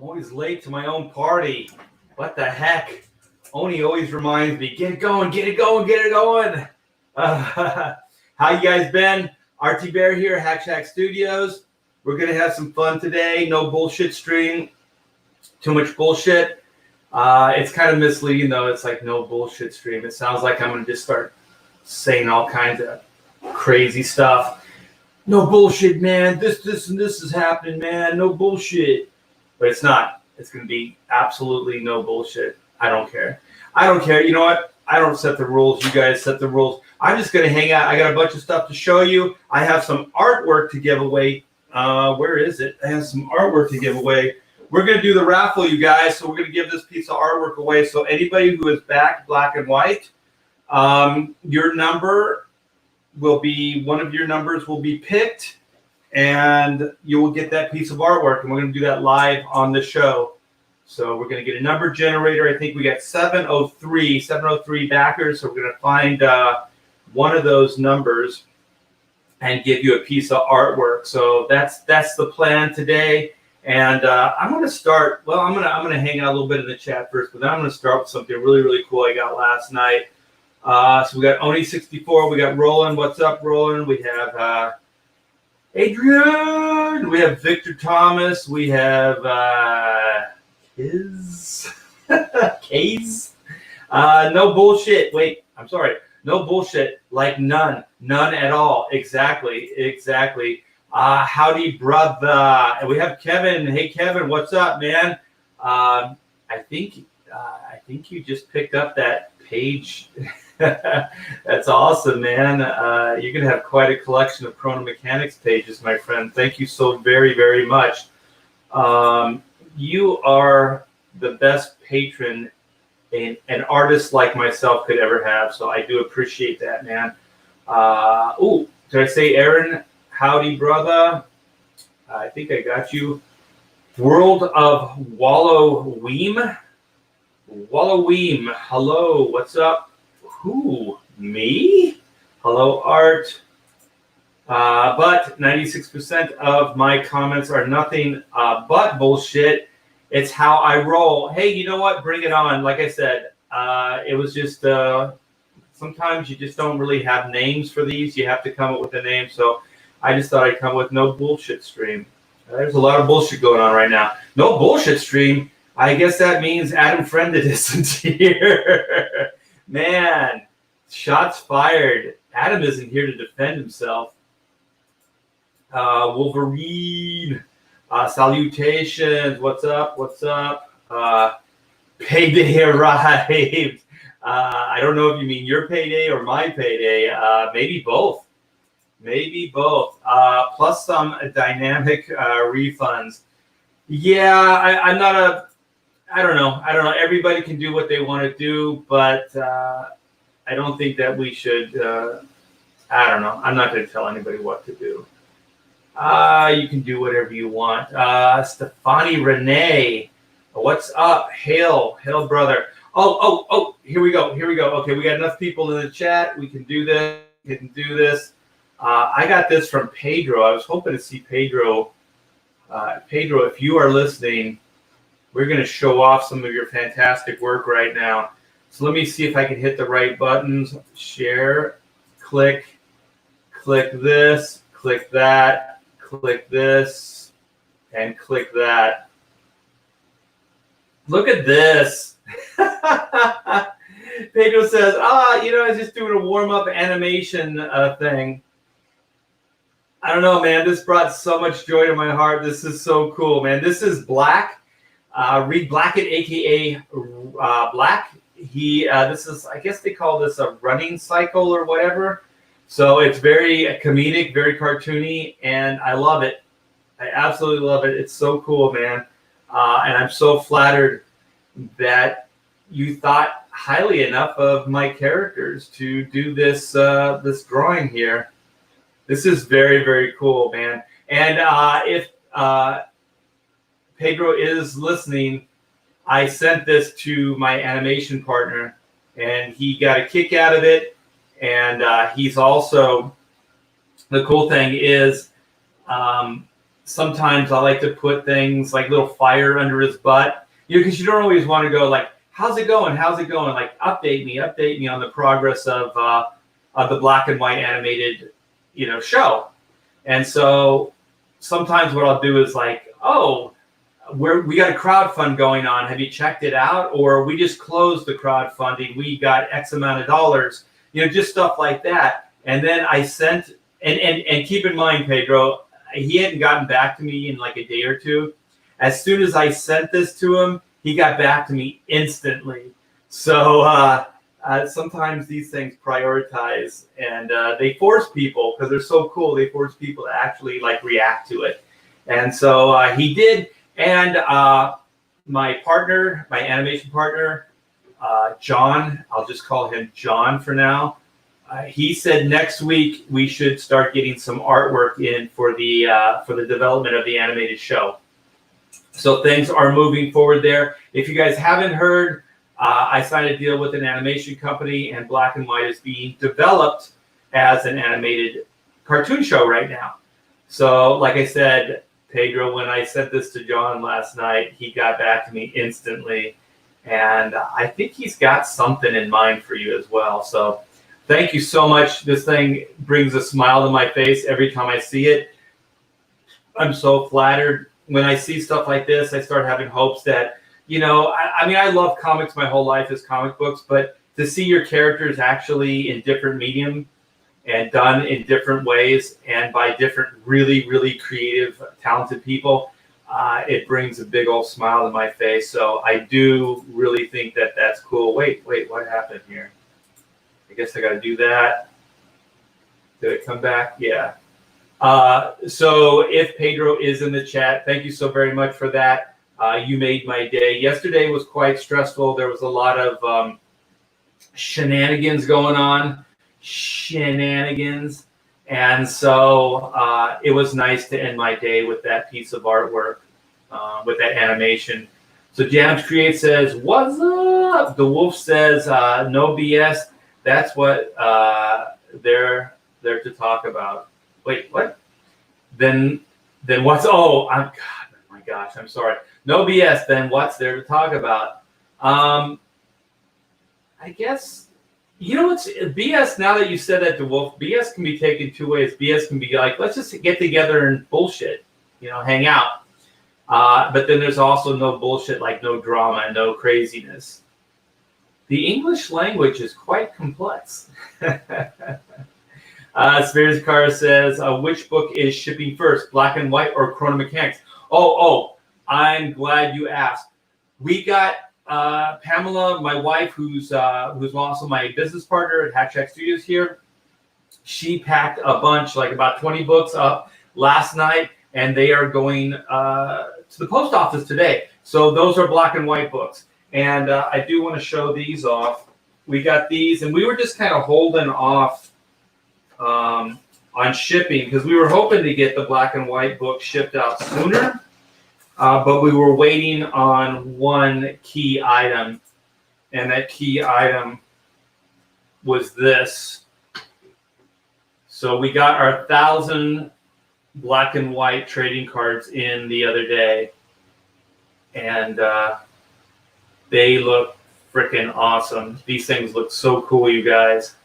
always late to my own party. What the heck? Oni always reminds me, get it going, get it going, get it going. How you guys been? RT Bear here, Hack Shack Studios. We're going to have some fun today. No bullshit stream. Too much bullshit. It's kind of misleading, though. It's like no bullshit stream. It sounds like I'm going to just start saying all kinds of crazy stuff. No bullshit, man. This, and this is happening, man. No bullshit. But it's not. It's going to be absolutely no bullshit. I don't care. I don't care. You know what? I don't set the rules. You guys set the rules. I'm just going to hang out. I got a bunch of stuff to show you. I have some artwork to give away. Where is it? I have some artwork to give away. We're going to do the raffle, you guys. So we're going to give this piece of artwork away. So anybody who is back black and white, your number will be, one of your numbers will be picked, and you will get that piece of artwork. And we're going to do that live on the show. So we're going to get a number generator. I think we got 703 backers. So we're going to find one of those numbers and give you a piece of artwork. So that's the plan today. And I'm going to start. Well, I'm going to hang out a little bit in the chat first, but then I'm going to start with something really cool I got last night. So we got Oni64. We got Roland. What's up, Roland? We have Adrian. We have Victor Thomas. We have Case. No bullshit. Wait, I'm sorry. No bullshit. Like none at all. Exactly. Howdy, brother. And we have Kevin. Hey, Kevin, what's up, man? I think you just picked up that page. That's awesome, man. You're gonna have quite a collection of Chrono Mechanics pages, my friend. Thank you so very much. You are the best patron an artist like myself could ever have. So I do appreciate that, man. Did I say Aaron? Howdy, brother. I think I got you. World of Walloweem. Hello, what's up? Who? Me? Hello, Art. But 96% of my comments are nothing but bullshit. It's how I roll. Hey, you know what? Bring it on. Like I said, it was just sometimes you just don't really have names for these. You have to come up with a name. So I just thought I'd come with no bullshit stream. There's a lot of bullshit going on right now. No bullshit stream. I guess that means Adam Friended isn't here. Man, shots fired. Adam isn't here to defend himself. Wolverine. Salutations. What's up? Payday arrived. I don't know if you mean your payday or my payday. Maybe both. Plus some dynamic refunds. Yeah, I'm not I don't know. Everybody can do what they want to do, but I don't think that we should. I don't know. I'm not going to tell anybody what to do. You can do whatever you want. Stefani Renee, what's up? Hail, brother. Oh, here we go. Okay, we got enough people in the chat. We can do this. I got this from Pedro. I was hoping to see Pedro. Pedro, if you are listening, we're going to show off some of your fantastic work right now. So let me see if I can hit the right buttons. Share, click this, click that, click this, and click that. Look at this. Pedro says, I was just doing a warm-up animation thing. I don't know, man. This brought so much joy to my heart. This is so cool, man. This is Black. Read Blackett, a.k.a. Black. This is, I guess they call this a running cycle or whatever. So it's very comedic, very cartoony, and I love it. I absolutely love it. It's so cool, man. And I'm so flattered that you thought highly enough of my characters to do this this drawing here. This is very cool, man. And if Pedro is listening, I sent this to my animation partner, and he got a kick out of it. And he's also, the cool thing is sometimes I like to put things like little fire under his butt, because you don't always want to go like, how's it going? How's it going? Like, update me on the progress of the black and white animated, show. And so sometimes what I'll do is like, oh, we got a crowdfund going on. Have you checked it out? Or we just closed the crowdfunding. We got X amount of dollars, just stuff like that. And then I sent, and keep in mind, Pedro, he hadn't gotten back to me in like a day or two. As soon as I sent this to him, he got back to me instantly. So sometimes these things prioritize, and they force people, because they're so cool, they force people to actually like react to it. And so he did. And my partner, my animation partner, John, I'll just call him John for now. He said next week we should start getting some artwork in for the development of the animated show. So things are moving forward there. If you guys haven't heard, I signed a deal with an animation company, and Black and White is being developed as an animated cartoon show right now. So like I said, Pedro, when I sent this to John last night, he got back to me instantly. And I think he's got something in mind for you as well. So thank you so much. This thing brings a smile to my face every time I see it. I'm so flattered. When I see stuff like this, I start having hopes that, I mean, I love comics my whole life as comic books, but to see your characters actually in different medium and done in different ways and by different really, really creative, talented people, it brings a big old smile to my face. So I do really think that that's cool. Wait, what happened here? I guess I got to do that. Did it come back? Yeah. So if Pedro is in the chat, thank you so very much for that. You made my day. Yesterday was quite stressful. There was a lot of shenanigans going on. And so it was nice to end my day with that piece of artwork, with that animation. So Jams Create says, what's up? The Wolf says, no BS. That's what they're to talk about. Wait, what? Then what's, oh my gosh, I'm sorry. No BS, then what's there to talk about? I guess, what's BS, now that you said that to Wolf, BS can be taken two ways. BS can be like, let's just get together and bullshit, hang out. But then there's also no bullshit, like no drama, no craziness. The English language is quite complex. Spirits Car says, which book is shipping first, Black and White or Chrono Mechanics? Oh, I'm glad you asked. We got Pamela, my wife, who's also my business partner at Hack Studios here. She packed a bunch, like about 20 books up last night, and they are going to the post office today. So those are Black and White books. And I do want to show these off. We got these, and we were just kind of holding off on shipping because we were hoping to get the Black and White book shipped out sooner. But we were waiting on one key item, and that key item was this. So we got our 1,000 Black and White trading cards in the other day, and they look freaking awesome. These things look so cool, you guys.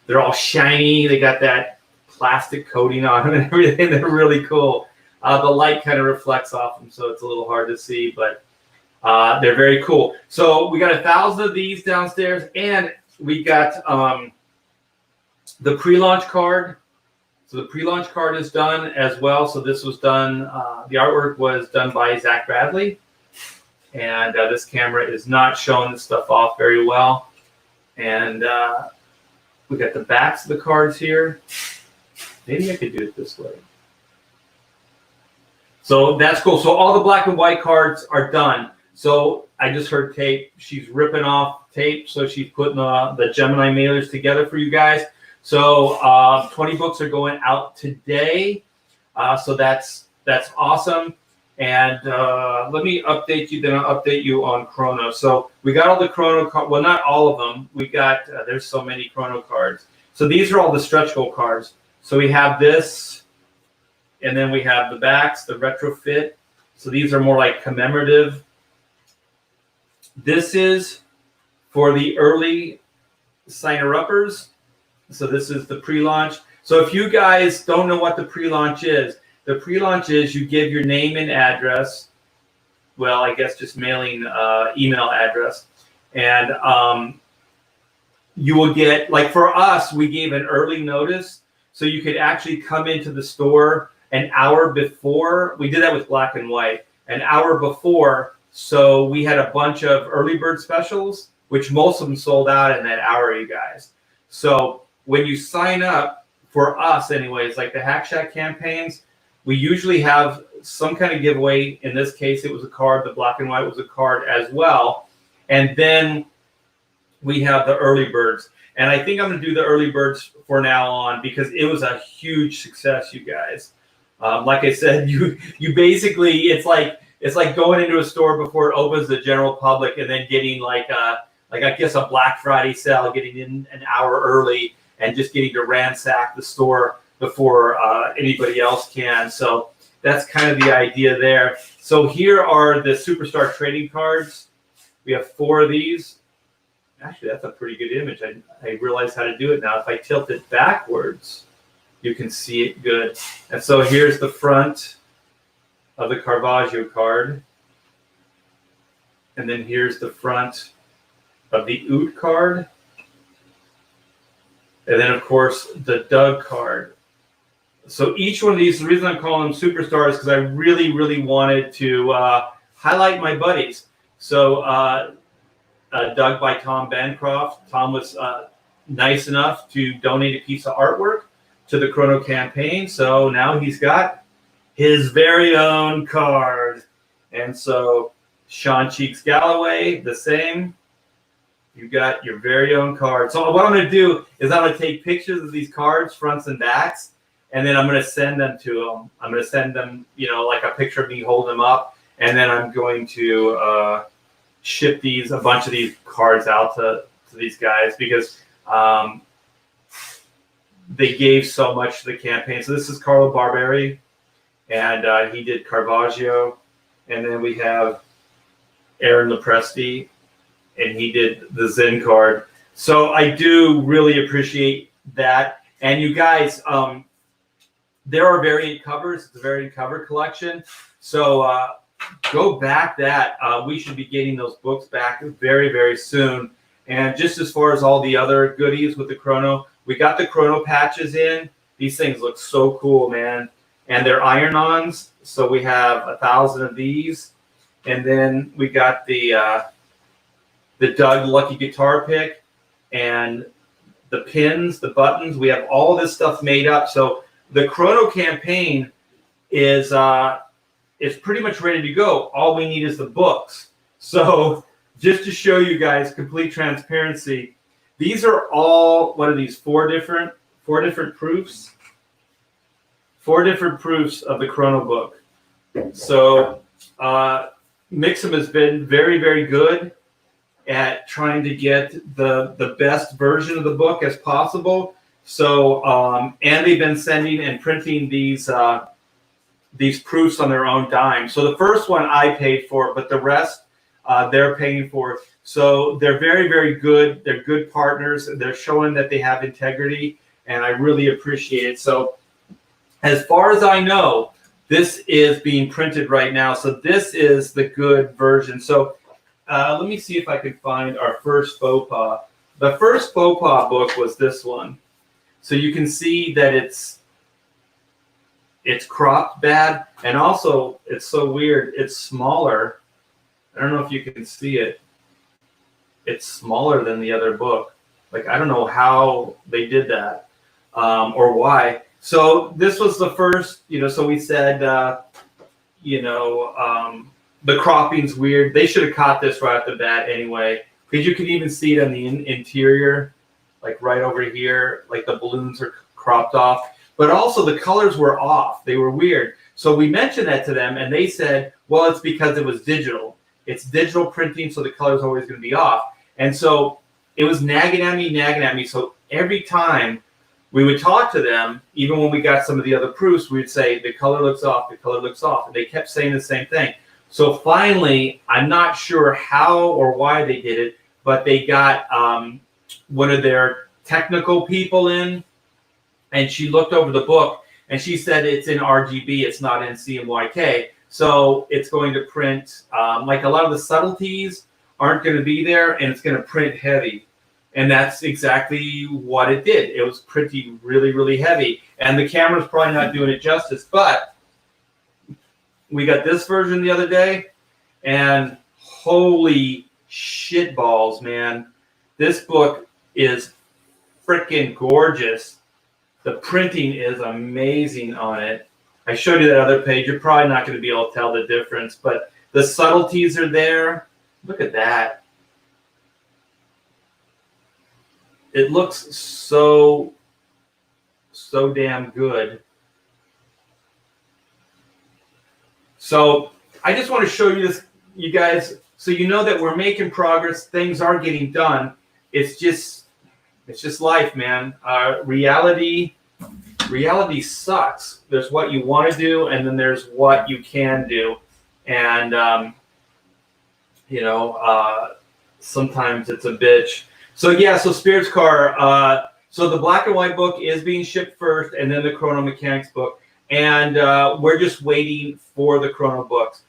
They're all shiny. They got that plastic coating on them and everything. They're really cool. The light kind of reflects off them, so it's a little hard to see, but they're very cool. So we got 1,000 of these downstairs, and we got the pre-launch card. So the pre-launch card is done as well. So this was done, the artwork was done by Zach Bradley, and this camera is not showing this stuff off very well. And we got the backs of the cards here. Maybe I could do it this way. So that's cool. So all the Black and White cards are done. So I just heard tape. She's ripping off tape. So she's putting the Gemini mailers together for you guys. So 20 books are going out today. So that's awesome. And let me update you. Then I'll update you on Chrono. So we got all the Chrono cards. Well, not all of them. We got, there's so many Chrono cards. So these are all the stretch goal cards. So we have this. And then we have the backs, the retrofit. So these are more like commemorative. This is for the early signer-uppers. So this is the pre-launch. So if you guys don't know what the pre-launch is, the pre-launch is you give your name and address. Well, I guess just mailing email address. And you will get, like for us, we gave an early notice. So you could actually come into the store an hour before. We did that with black and white. An hour before. So we had a bunch of early bird specials, which most of them sold out in that hour, you guys. So when you sign up, for us anyways, like the Hack Shack campaigns, we usually have some kind of giveaway. In this case, it was a card. The black and white was a card as well. And then we have the early birds. And I think I'm going to do the early birds for now on because it was a huge success, you guys. Like I said, you basically, it's like going into a store before it opens to the general public and then getting like I guess a Black Friday sale, getting in an hour early and just getting to ransack the store before anybody else can. So that's kind of the idea there. So here are the Superstar trading cards. We have 4 of these. Actually, that's a pretty good image. I realize how to do it now. If I tilt it backwards, you can see it good. And so here's the front of the Caravaggio card. And then here's the front of the Oot card. And then, of course, the Doug card. So each one of these, the reason I'm calling them superstars is because I really, really wanted to highlight my buddies. So Doug by Tom Bancroft. Tom was nice enough to donate a piece of artwork to the Chrono campaign. So now he's got his very own card. And so Sean Cheeks Galloway, the same. You got your very own card. So what I'm going to do is I'm going to take pictures of these cards, fronts and backs, and then I'm going to send them to them. I'm going to send them, like a picture of me holding them up, and then I'm going to ship a bunch of these cards out to these guys because they gave so much to the campaign. So this is Carlo Barberi, and he did Caravaggio, and then we have Aaron Lopresti, and he did the Zen card. So I do really appreciate that. And you guys, there are variant covers. It's a variant cover collection. So go back that. We should be getting those books back very, very soon. And just as far as all the other goodies with the Chrono, we got the Chrono patches in. These things look so cool, man. And they're iron-ons. So we have 1,000 of these. And then we got the Doug Lucky Guitar Pick and the pins, the buttons. We have all this stuff made up. So the Chrono campaign is pretty much ready to go. All we need is the books. So just to show you guys complete transparency, these are all, what are these, 4 different proofs? 4 different proofs of the Chrono book. So Mixum has been very, very good at trying to get the best version of the book as possible. So, and they've been sending and printing these proofs on their own dime. So the first one I paid for, but the rest they're paying for. So they're very, very good. They're good partners. They're showing that they have integrity, and I really appreciate it. So as far as I know, this is being printed right now. So this is the good version. So let me see if I can find our first faux pas. The first faux pas book was this one. So you can see that it's cropped bad, and also it's so weird. It's smaller. I don't know if you can see it. It's smaller than the other book. Like, I don't know how they did that or why. So this was the first, so we said, the cropping's weird. They should have caught this right off the bat anyway, because you can even see it on the interior, like right over here, like the balloons are cropped off. But also the colors were off. They were weird. So we mentioned that to them, and they said, well, it's because it was digital. It's digital printing, so the color's always going to be off. And so it was nagging at me. So every time we would talk to them, even when we got some of the other proofs, we'd say, the color looks off, the color looks off. And they kept saying the same thing. So finally, I'm not sure how or why they did it, but they got one of their technical people in, and she looked over the book, and she said it's in RGB, it's not in CMYK. So it's going to print, like a lot of the subtleties aren't going to be there, and it's going to print heavy. And that's exactly what it did. It was printing really, really heavy. And the camera's probably not doing it justice, but we got this version the other day, and holy shit balls, man. This book is freaking gorgeous. The printing is amazing on it. I showed you that other page. You're probably not going to be able to tell the difference, but the subtleties are there. Look at that. It looks so damn good. So I just want to show you this, you guys, so you know that we're making progress. Things are getting done. It's just life, man. Reality sucks. There's what you want to do, and then there's what you can do. And, sometimes it's a bitch. So, yeah, so Spirit's Car. So the black and white book is being shipped first, and then the Chrono Mechanics book. And we're just waiting for the Chrono books.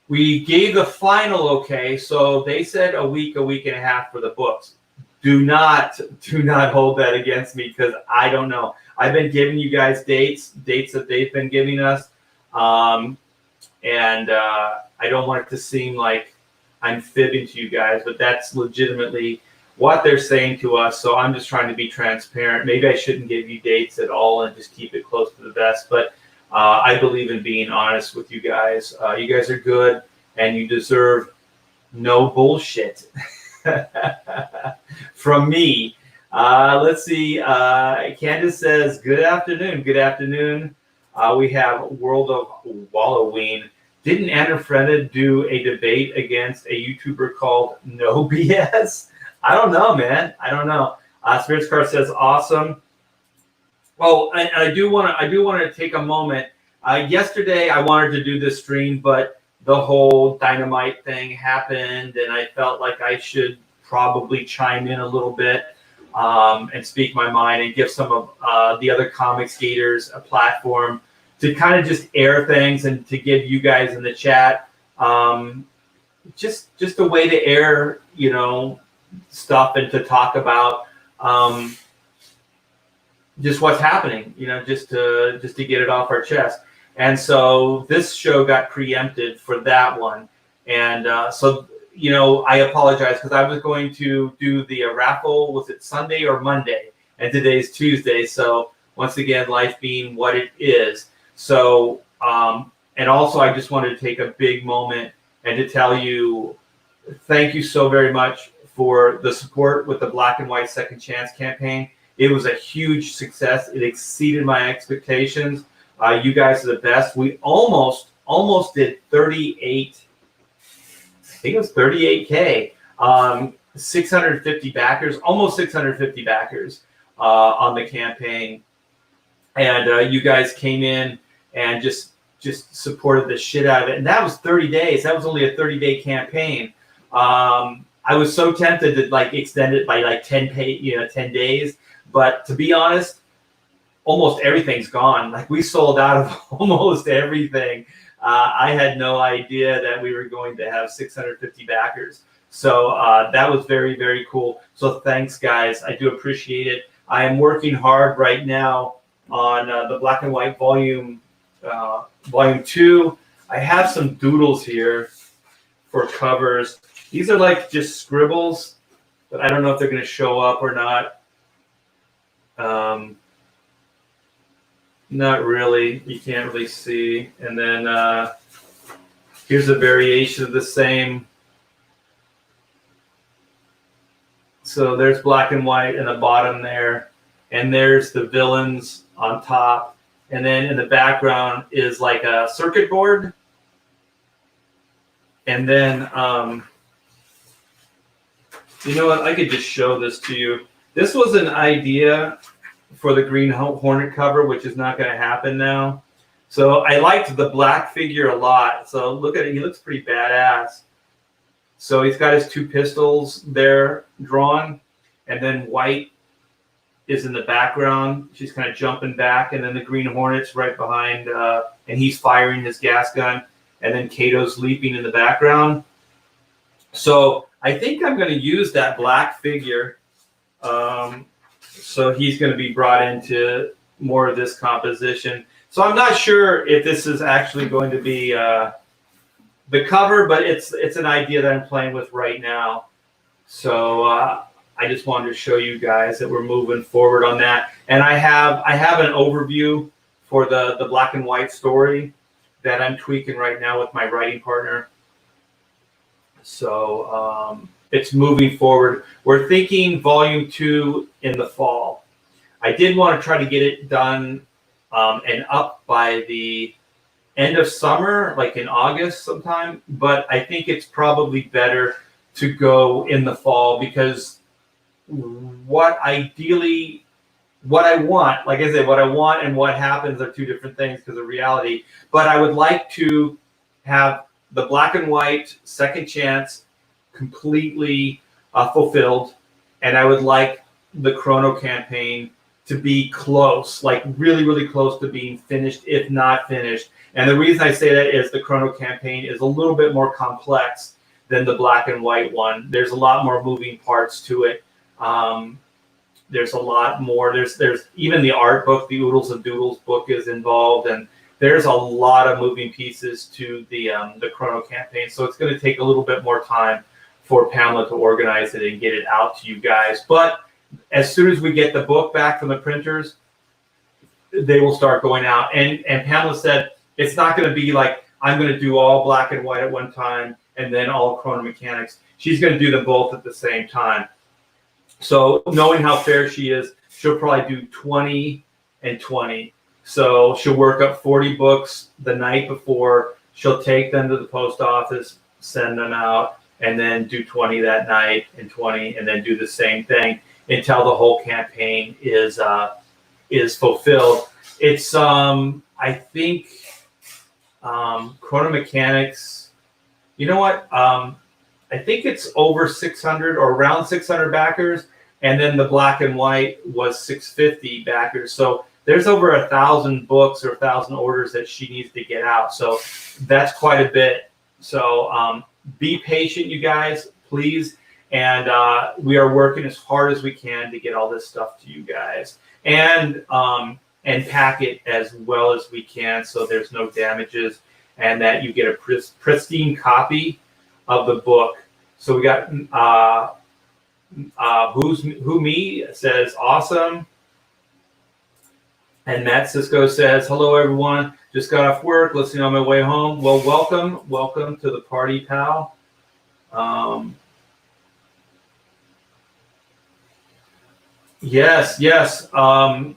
We gave the final okay, so they said a week and a half for the books. Do not hold that against me, because I don't know. I've been giving you guys dates that they've been giving us, and I don't want it to seem like I'm fibbing to you guys, but that's legitimately what they're saying to us. So I'm just trying to be transparent. Maybe I shouldn't give you dates at all and just keep it close to the vest, but I believe in being honest with you guys. You guys are good, and you deserve no bullshit from me. Let's see. Candace says, good afternoon. Good afternoon. We have World of Walloween. Didn't Anna Freda do a debate against a YouTuber called No BS? I don't know, man. I don't know. Spirits Car says, awesome. Well, and I do want to take a moment. Yesterday, I wanted to do this stream, but the whole dynamite thing happened, and I felt like I should probably chime in a little bit and speak my mind and give some of the other comics gators a platform to kind of just air things and to give you guys in the chat just a way to air, stuff and to talk about just what's happening, just to get it off our chest. And so this show got preempted for that one. And so, I apologize, because I was going to do the raffle, was it Sunday or Monday? And today's Tuesday. So once again, life being what it is. So, and also I just wanted to take a big moment and to tell you, thank you so very much for the support with the Black and White Second Chance campaign. It was a huge success. It exceeded my expectations. You guys are the best. We almost did 38. I think it was 38K. 650 backers, almost 650 backers on the campaign, and you guys came in and just supported the shit out of it. And that was 30 days. That was only a 30-day campaign. I was so tempted to extend it by 10 days, but to be honest, almost everything's gone. We sold out of almost everything. I had no idea that we were going to have 650 backers. So that was very, very cool. So thanks, guys. I do appreciate it. I am working hard right now on the Black and White Volume 2. I have some doodles here for covers. These are just scribbles, but I don't know if they're going to show up or not. Not really. You can't really see. And then here's a variation of the same. So there's Black and White in the bottom there, and there's the villains on top. And then in the background is a circuit board. And then, you know what? I could just show this to you. This was an idea for the Green Hornet cover, which is not going to happen now. So I liked the black figure a lot. So look at it. He looks pretty badass. So he's got his 2 pistols there drawn, and then white is in the background. She's kind of jumping back, and then the Green Hornet's right behind, and he's firing his gas gun, and then Kato's leaping in the background. So I think I'm going to use that black figure. So he's going to be brought into more of this composition. So I'm not sure if this is actually going to be the cover, but it's an idea that I'm playing with right now. So I just wanted to show you guys that we're moving forward on that. And I have an overview for the black and white story that I'm tweaking right now with my writing partner. So it's moving forward. We're thinking volume 2 in the fall. I did want to try to get it done and up by the end of summer, like in August sometime. But I think it's probably better to go in the fall, because what I want, like I said, what I want and what happens are 2 different things because of reality. But I would like to have the black and white second chance completely fulfilled, and I would like the Chrono campaign to be close, like really, really close to being finished, if not finished. And the reason I say that is the Chrono campaign is a little bit more complex than the black and white one. There's a lot more moving parts to it. There's a lot more. There's even the art book, the Oodles and Doodles book is involved, and there's a lot of moving pieces to the Chrono campaign. So it's going to take a little bit more time for Pamela to organize it and get it out to you guys. But as soon as we get the book back from the printers, they will start going out. And Pamela said it's not going to be like I'm going to do all black and white at one time and then all Chrono Mechanics. She's going to do them both at the same time. So knowing how fair she is, she'll probably do 20 and 20. So she'll work up 40 books the night before. She'll take them to the post office, send them out, and then do 20 that night and 20, and then do the same thing until the whole campaign is fulfilled. It's I think Chrono Mechanics. You know what? I think it's over 600 or around 600 backers, and then the black and white was 650 backers. So there's over 1,000 books or 1,000 orders that she needs to get out. So that's quite a bit. So be patient, you guys, please. And we are working as hard as we can to get all this stuff to you guys, and pack it as well as we can so there's no damages, and that you get a pristine copy of the book. So we got Who Me says awesome, and Matt Cisco says hello everyone, just got off work listening on my way home. Well, welcome to the party, pal. Yes. They're gonna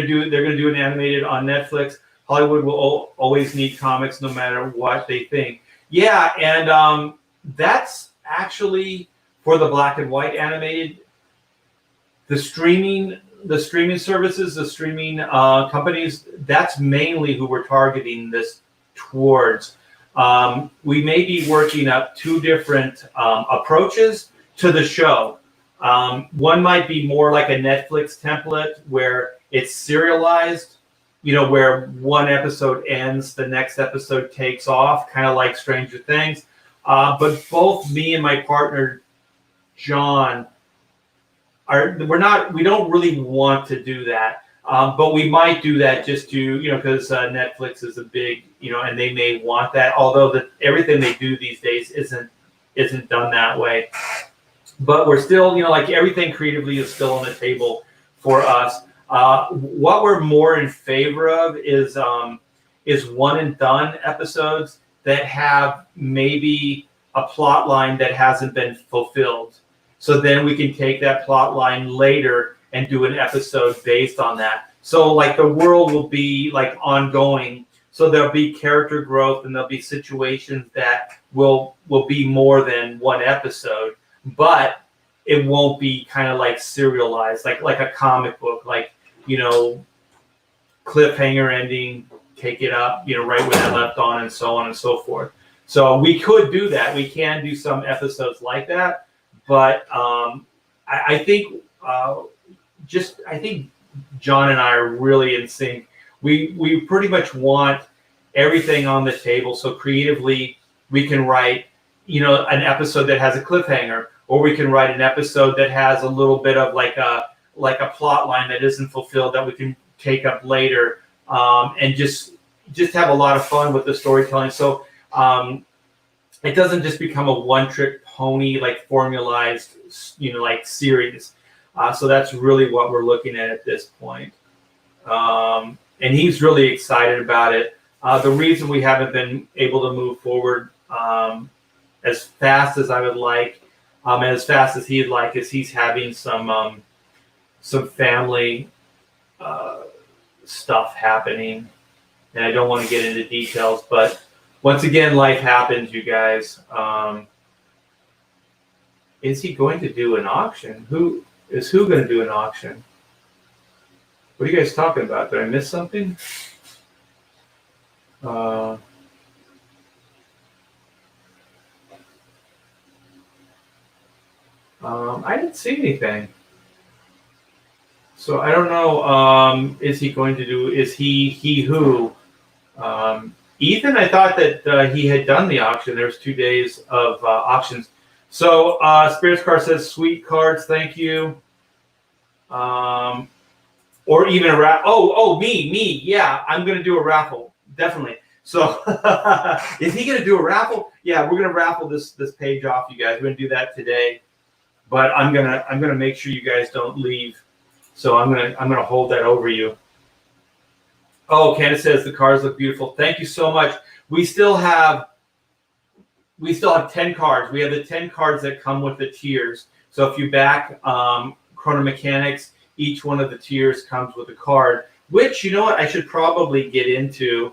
do an animated on Netflix. Hollywood will always need comics no matter what they think. Yeah, and that's actually for the black and white animated. The streaming services, the streaming companies, that's mainly who we're targeting this towards. We may be working up 2 different approaches to the show. One might be more like a Netflix template where it's serialized, where one episode ends, the next episode takes off, kind of like Stranger Things. But both me and my partner, John, we don't really want to do that. But we might do that just to, because Netflix is a big, and they may want that, although everything they do these days isn't done that way. But we're still, like everything creatively is still on the table for us. What we're more in favor of is one and done episodes that have maybe a plot line that hasn't been fulfilled. So then we can take that plot line later and do an episode based on that. So like the world will be like ongoing. So there'll be character growth and there'll be situations that will be more than one episode, but it won't be kind of like serialized, like a comic book. Like cliffhanger ending, take it up, right where that left on, and so on and so forth. So we could do that. We can do some episodes like that, but I think John and I are really in sync. We pretty much want everything on the table. So creatively, we can write, an episode that has a cliffhanger, or we can write an episode that has a little bit of like a plot line that isn't fulfilled that we can take up later, and just have a lot of fun with the storytelling. So it doesn't just become a one-trick pony, like formalized, like series. So that's really what we're looking at this point. And he's really excited about it. The reason we haven't been able to move forward as fast as I would like, and as fast as he'd like, is he's having some family stuff happening. And I don't want to get into details, but once again, life happens, you guys. Is he going to do an auction? Who going to do an auction? What are you guys talking about? Did I miss something? I didn't see anything. So I don't know. Is he going to do? Is he who? Ethan, I thought that he had done the auction. There's 2 days of auctions. So Spirits Car says, sweet cards, thank you. Or even a raffle. Me. Yeah, I'm going to do a raffle, definitely. So is he going to do a raffle? Yeah, we're going to raffle this page off, you guys. We're going to do that today. But I'm gonna make sure you guys don't leave. So I'm gonna hold that over you. Oh, Candace says the cars look beautiful. Thank you so much. We still have 10 cards. We have the 10 cards that come with the tiers. So if you back Chrono Mechanics, each one of the tiers comes with a card, which, you know what, I should probably get into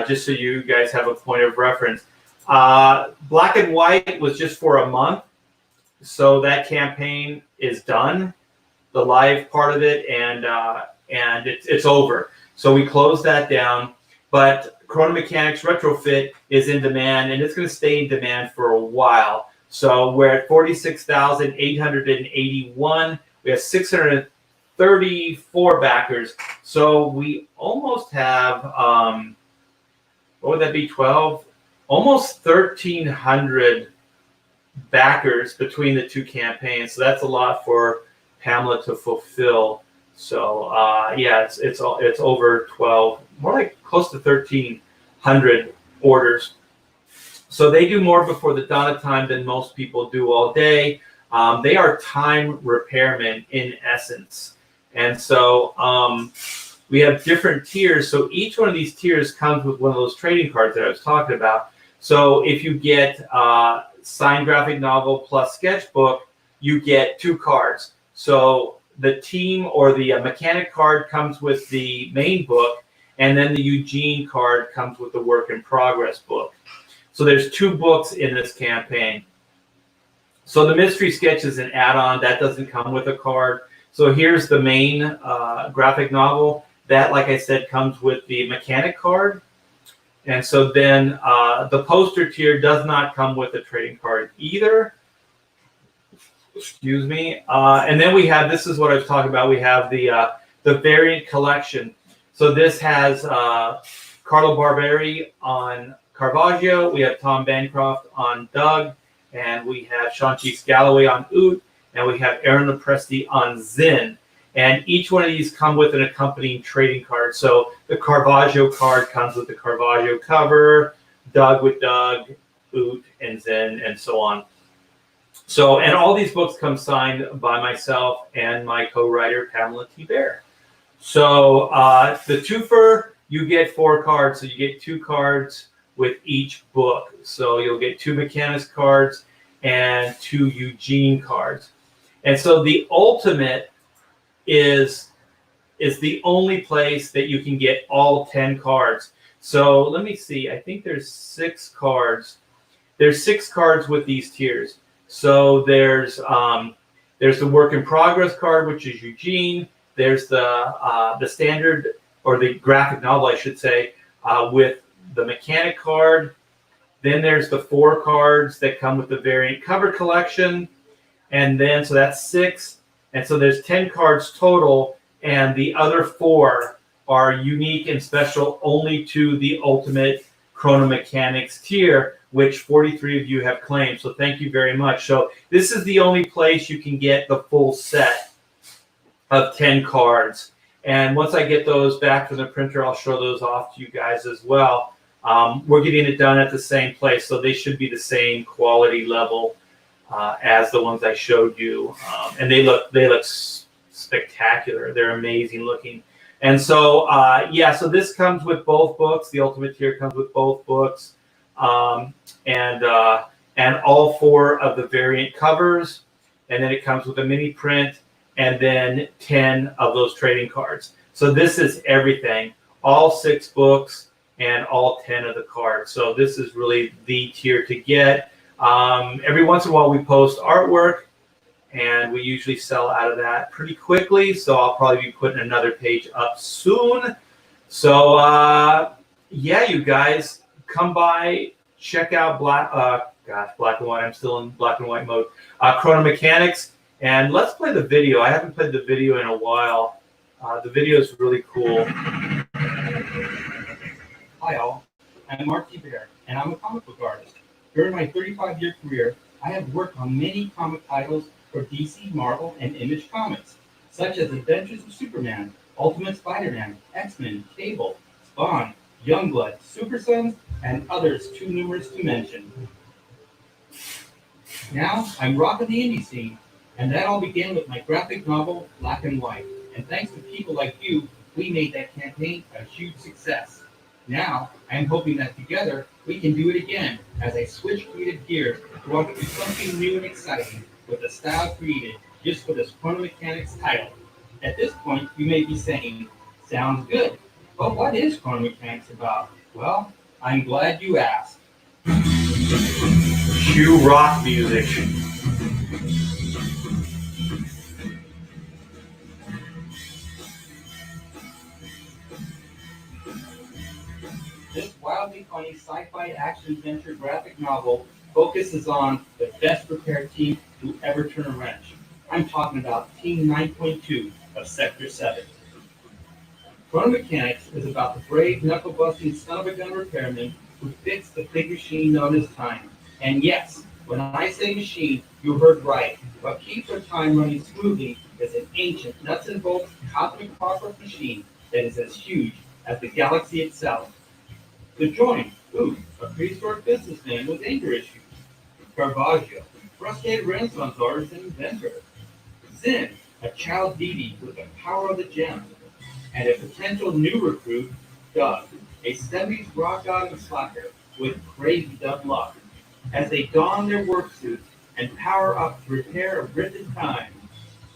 just so you guys have a point of reference. Black and White was just for a month. So that campaign is done, the live part of it, and it's over. So we closed that down. But Chrono Mechanics Retrofit is in demand, and it's going to stay in demand for a while. So we're at 46,881. We have 634 backers. So we almost have, what would that be, 12? Almost 1,300 backers between the two campaigns. So that's a lot for Pamela to fulfill. So yeah, it's over 12, more like close to 1,300 orders. So they do more before the dawn of time than most people do all day. They are time repairmen in essence. And so we have different tiers. So each one of these tiers comes with one of those trading cards that I was talking about. So if you get signed graphic novel plus sketchbook, you get 2 cards. So the team or the mechanic card comes with the main book, and then the Eugene card comes with the work in progress book. So there's 2 books in this campaign. So the mystery sketch is an add-on that doesn't come with a card. So here's the main graphic novel that, like I said, comes with the mechanic card. And so then the poster tier does not come with a trading card either. Excuse me. And then we have, this is what I was talking about, we have the variant collection. So this has Carlo Barberi on Caravaggio, we have Tom Bancroft on Doug, and we have Sean Cheeks Galloway on Oot, and we have Aaron Lopresti on Zinn. And each one of these come with an accompanying trading card. So the Caravaggio card comes with the Caravaggio cover, Doug with Doug, Oot, and Zinn, and so on. So, and all these books come signed by myself and my co-writer, Pamela T. Bear. So the twofer, you get 4 cards. So you get 2 cards with each book. So you'll get 2 Mechanics cards and 2 Eugene cards. And so the ultimate is the only place that you can get all 10 cards. So let me see. I think there's 6 cards. There's 6 cards with these tiers. So there's the work in progress card, which is Eugene. There's the standard, or the graphic novel, I should say, with the mechanic card. Then there's the 4 cards that come with the variant cover collection. And then, so that's 6. And so there's 10 cards total. And the other 4 are unique and special only to the Ultimate Chrono Mechanics tier, which 43 of you have claimed. So thank you very much. So this is the only place you can get the full set of 10 cards. And once I get those back from the printer, I'll show those off to you guys as well. We're getting it done at the same place, so they should be the same quality level as the ones I showed you. And they look spectacular. They're amazing looking. And so, yeah, so this comes with both books. The Ultimate tier comes with both books, and all 4 of the variant covers. And then it comes with a mini print, and then 10 of those trading cards. So this is everything, all 6 books and all 10 of the cards. So this is really the tier to get. Every once in a while we post artwork, and we usually sell out of that pretty quickly. So I'll probably be putting another page up soon. So yeah, you guys, come by, check out black and white. I'm still in black and white mode. Chrono Mechanics. And let's play the video. I haven't played the video in a while. The video is really cool. Hi all, I'm Pedro, and I'm a comic book artist. During my 35-year career, I have worked on many comic titles for DC, Marvel, and Image Comics, such as Adventures of Superman, Ultimate Spider-Man, X-Men, Cable, Spawn, Youngblood, Super Sons, and others too numerous to mention. Now, I'm rocking the indie scene, and that all began with my graphic novel, Black and White. And thanks to people like you, we made that campaign a huge success. Now, I'm hoping that together, we can do it again as I switch creative gears to want to do something new and exciting with the style created just for this Chrono Mechanics title. At this point, you may be saying, sounds good, but what is Chrono Mechanics about? Well, I'm glad you asked. Cue rock music. This wildly funny sci-fi action adventure graphic novel focuses on the best prepared team to ever turn a wrench. I'm talking about Team 9.2 of Sector 7. Chrono Mechanics is about the brave, knuckle-busting son-of-a-gun repairman who fixed the big machine known as time. And yes, when I say machine, you heard right. What keeps our time running smoothly is an ancient, nuts-and-bolts cosmic clockwork machine that is as huge as the galaxy itself. To join, a prehistoric businessman with anger issues. Caravaggio, frustrated Renaissance artist and inventor. Zen, a child deity with the power of the gem. And a potential new recruit, Doug, a 70s rock god and slacker with crazy dumb luck. As they don their work suits and power up to repair a rifted time,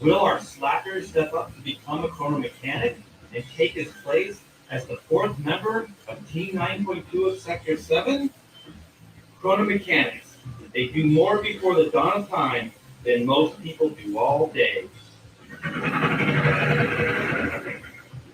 will our slacker step up to become a chrono mechanic and take his place as the 4th member of Team 9.2 of Sector 7? Chrono Mechanics. They do more before the dawn of time than most people do all day.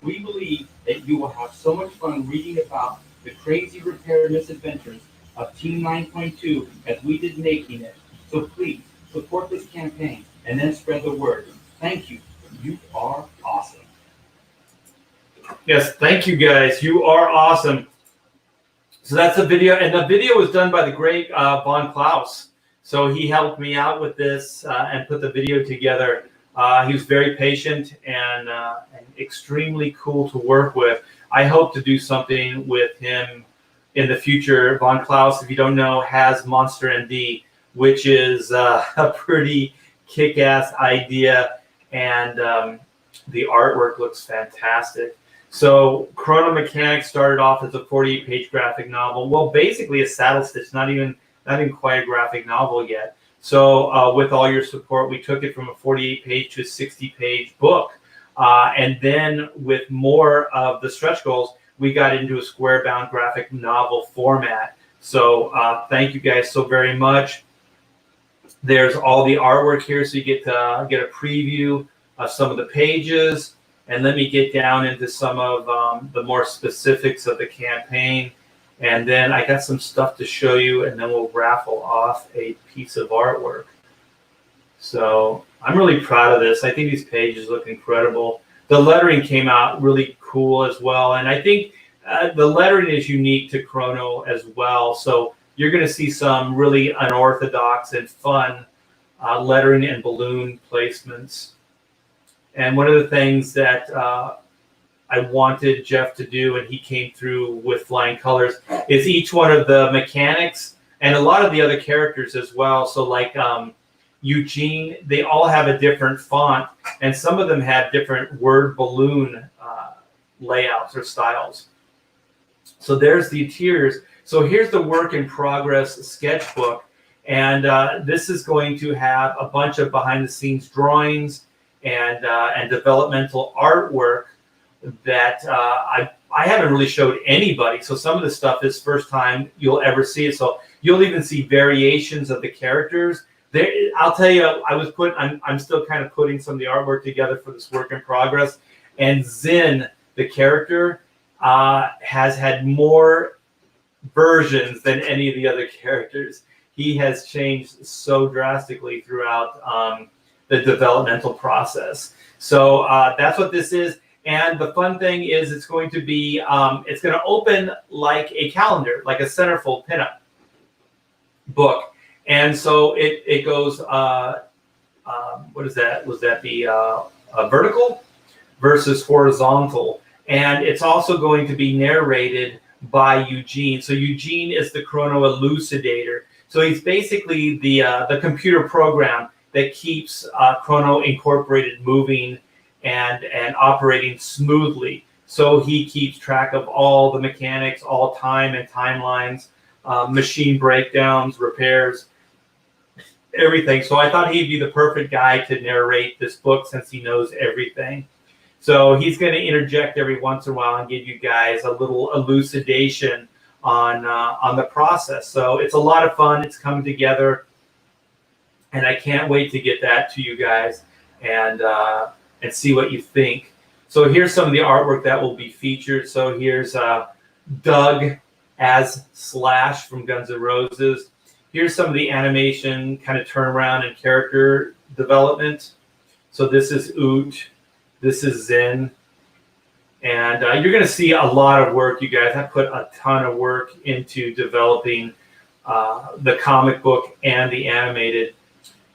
We believe that you will have so much fun reading about the crazy repair misadventures of Team 9.2 as we did making it. So please, support this campaign and then spread the word. Thank you. You are awesome. Yes, thank you guys. You are awesome. So that's the video, and the video was done by the great Von Klaus. So he helped me out with this and put the video together. He was very patient and extremely cool to work with. I hope to do something with him in the future. Von Klaus, if you don't know, has Monster MD, which is a pretty kick-ass idea, and the artwork looks fantastic. So Chrono Mechanics started off as a 48-page graphic novel. Well, basically a saddle stitch, not even quite a graphic novel yet. So with all your support, we took it from a 48-page to a 60-page book. And then with more of the stretch goals, we got into a square-bound graphic novel format. So thank you guys so very much. There's all the artwork here, so you get to get a preview of some of the pages. and let me get down into some of the more specifics of the campaign. And then I got some stuff to show you, and then we'll raffle off a piece of artwork. So I'm really proud of this. I think these pages look incredible. The lettering came out really cool as well. And I think the lettering is unique to Chrono as well. So you're going to see some really unorthodox and fun lettering and balloon placements. And one of the things that I wanted Jeff to do, and he came through with flying colors, is each one of the mechanics and a lot of the other characters as well. So like Eugene, they all have a different font, and some of them have different word balloon layouts or styles. So there's the interiors. So here's the work in progress sketchbook, and this is going to have a bunch of behind the scenes drawings and developmental artwork that I haven't really showed anybody. So some of the stuff is first time you'll ever see it. So you'll even see variations of the characters. There, I'll tell you, I'm still kind of putting some of the artwork together for this work in progress. And Zin, the character, has had more versions than any of the other characters. He has changed so drastically throughout the developmental process. So that's what this is. And the fun thing is it's going to be, it's going to open like a calendar, like a centerfold pinup book. And so it goes, what is that? Was that the vertical versus horizontal? And it's also going to be narrated by Eugene. So Eugene is the Chrono elucidator. So he's basically the computer program that keeps Chrono Incorporated moving and operating smoothly. So he keeps track of all the mechanics, all time and timelines, machine breakdowns, repairs, everything. So I thought he'd be the perfect guy to narrate this book since he knows everything. So he's going to interject every once in a while and give you guys a little elucidation on the process. So it's a lot of fun. It's coming together, and I can't wait to get that to you guys and see what you think. So here's some of the artwork that will be featured. So here's Doug as Slash from Guns N' Roses. Here's some of the animation kind of turnaround and character development. So this is Oot. This is Zen. And you're going to see a lot of work, you guys. I put a ton of work into developing the comic book and the animated.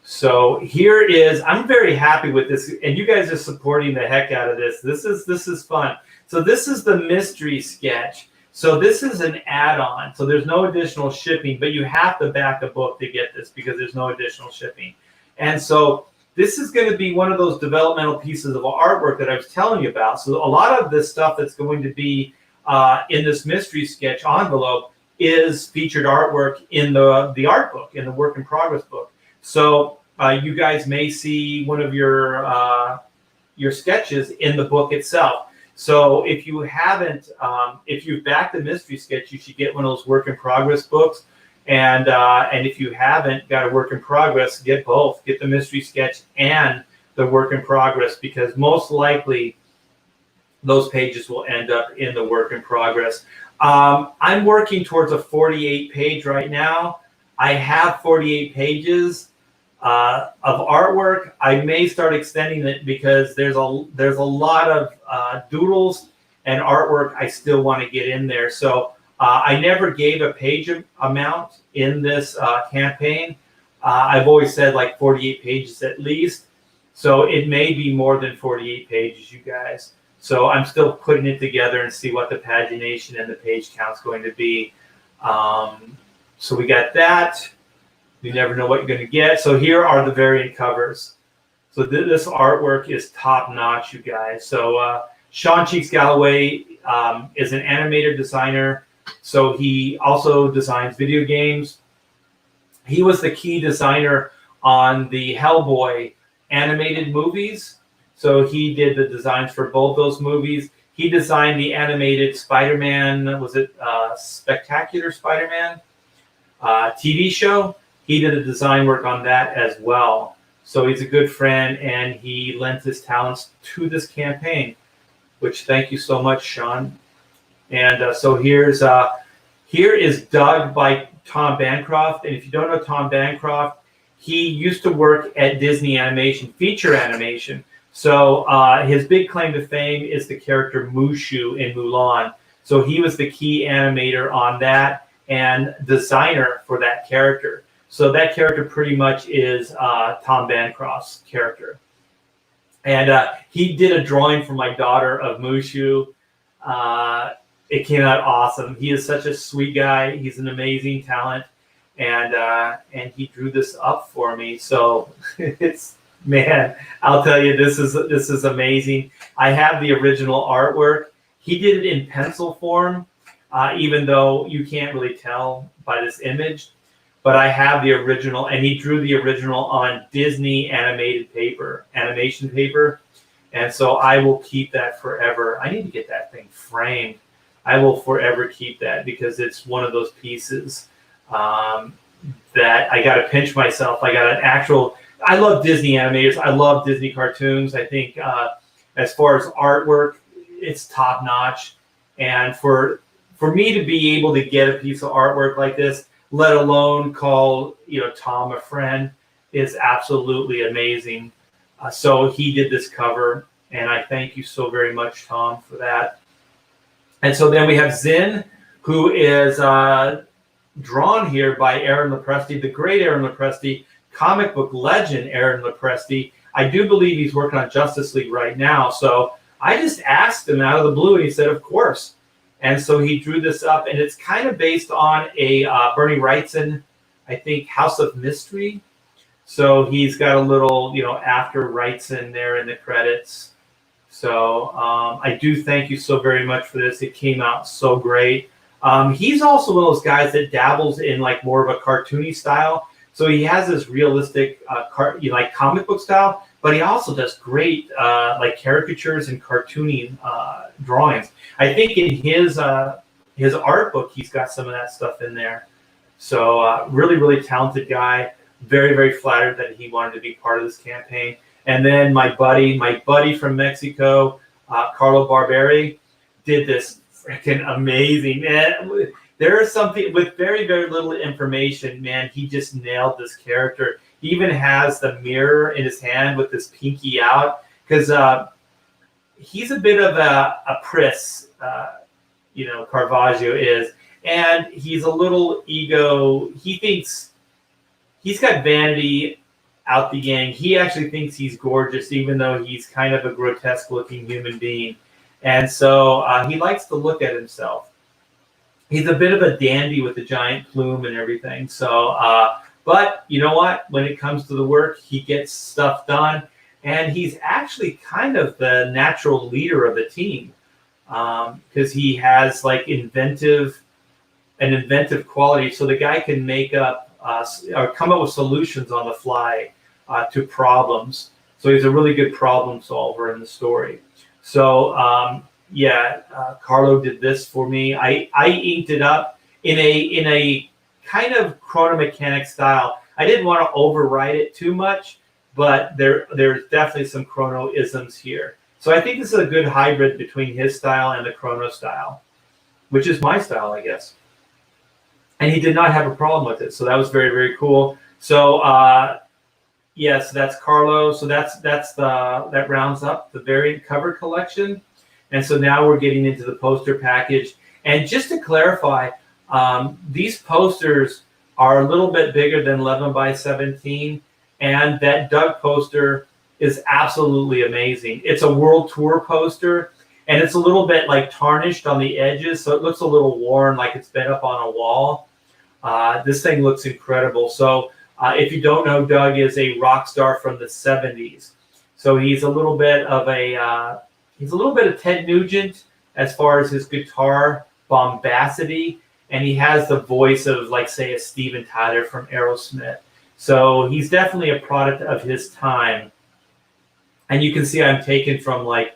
So here is, I'm very happy with this, and you guys are supporting the heck out of this. This is fun. So this is the mystery sketch. So this is an add-on. So there's no additional shipping, but you have to back a book to get this because there's no additional shipping. And so this is going to be one of those developmental pieces of artwork that I was telling you about. So a lot of this stuff that's going to be in this mystery sketch envelope is featured artwork in the art book, in the work in progress book. So you guys may see one of your sketches in the book itself. So if you haven't, if you've backed the mystery sketch, you should get one of those work in progress books. And if you haven't got a work in progress, get both. Get the mystery sketch and the work in progress, because most likely those pages will end up in the work in progress. I'm working towards a 48 page right now. I have 48 pages of artwork. I may start extending it because there's a lot of doodles and artwork I still want to get in there. So I never gave a page amount in this campaign. I've always said like 48 pages at least. So it may be more than 48 pages, you guys. So I'm still putting it together and see what the pagination and the page count is going to be. So we got that. You never know what you're going to get. So here are the variant covers. So this artwork is top notch, you guys. So Sean Cheeks Galloway is an animator designer. So he also designs video games. He was the key designer on the Hellboy animated movies. So he did the designs for both those movies. He designed the animated Spider-Man, was it Spectacular Spider-Man TV show? He did the design work on that as well. So he's a good friend, and he lent his talents to this campaign, which thank you so much, Sean. And so here is Doug by Tom Bancroft. And if you don't know Tom Bancroft, he used to work at Disney Animation, feature animation. So his big claim to fame is the character Mushu in Mulan. So he was the key animator on that and designer for that character. So that character pretty much is Tom Bancroft's character. And he did a drawing for my daughter of Mushu. It came out awesome. He is such a sweet guy. He's an amazing talent. And he drew this up for me. So it's, man, I'll tell you, this is amazing. I have the original artwork. He did it in pencil form, even though you can't really tell by this image. But I have the original, and he drew the original on Disney animation paper. And so I will keep that forever. I need to get that thing framed. I will forever keep that because it's one of those pieces that I got to pinch myself. I love Disney animators. I love Disney cartoons. I think as far as artwork, it's top notch. And for me to be able to get a piece of artwork like this, let alone call Tom a friend, is absolutely amazing. So he did this cover, and I thank you so very much, Tom, for that. And so then we have Zin, who is drawn here by Aaron Lopresti, the great Aaron Lopresti, comic book legend Aaron Lopresti. I do believe he's working on Justice League right now. So I just asked him out of the blue, and he said, of course. And so he drew this up, and it's kind of based on a Bernie Wrightson, I think, House of Mystery. So he's got a little, after Wrightson there in the credits. So I do thank you so very much for this. It came out so great. He's also one of those guys that dabbles in like more of a cartoony style. So he has this realistic, like comic book style, but he also does great like caricatures and cartoony drawings. I think in his art book, he's got some of that stuff in there. So really, really talented guy. Very, very flattered that he wanted to be part of this campaign. And then my buddy from Mexico, Carlo Barberi, did this freaking amazing, man. There is something with very, very little information, man. He just nailed this character. He even has the mirror in his hand with his pinky out, because he's a bit of a priss, Caravaggio is, and he's a little ego. He thinks he's got vanity out the gang. He actually thinks he's gorgeous, even though he's kind of a grotesque-looking human being. And so he likes to look at himself. He's a bit of a dandy with a giant plume and everything. So, but you know what? When it comes to the work, he gets stuff done. And he's actually kind of the natural leader of the team, because he has like an inventive quality. So the guy can make up or come up with solutions on the fly to problems. So he's a really good problem solver in the story. So Carlo did this for me. I inked it up in a kind of Chrono mechanic style. I didn't want to overwrite it too much, but there's definitely some Chrono isms here. So I think this is a good hybrid between his style and the Chrono style, which is my style, I guess. And he did not have a problem with it. So that was very, very cool. So yes, that's Carlo. So that rounds up the variant cover collection. And so now we're getting into the poster package. And just to clarify, these posters are a little bit bigger than 11 by 17. And that Doug poster is absolutely amazing. It's a world tour poster, and it's a little bit like tarnished on the edges. So it looks a little worn, like it's been up on a wall. This thing looks incredible. So if you don't know, Doug is a rock star from the 70s. So he's a little bit of Ted Nugent as far as his guitar bombacity, and he has the voice of, like, say, a Steven Tyler from Aerosmith. So he's definitely a product of his time. And you can see I'm taken from like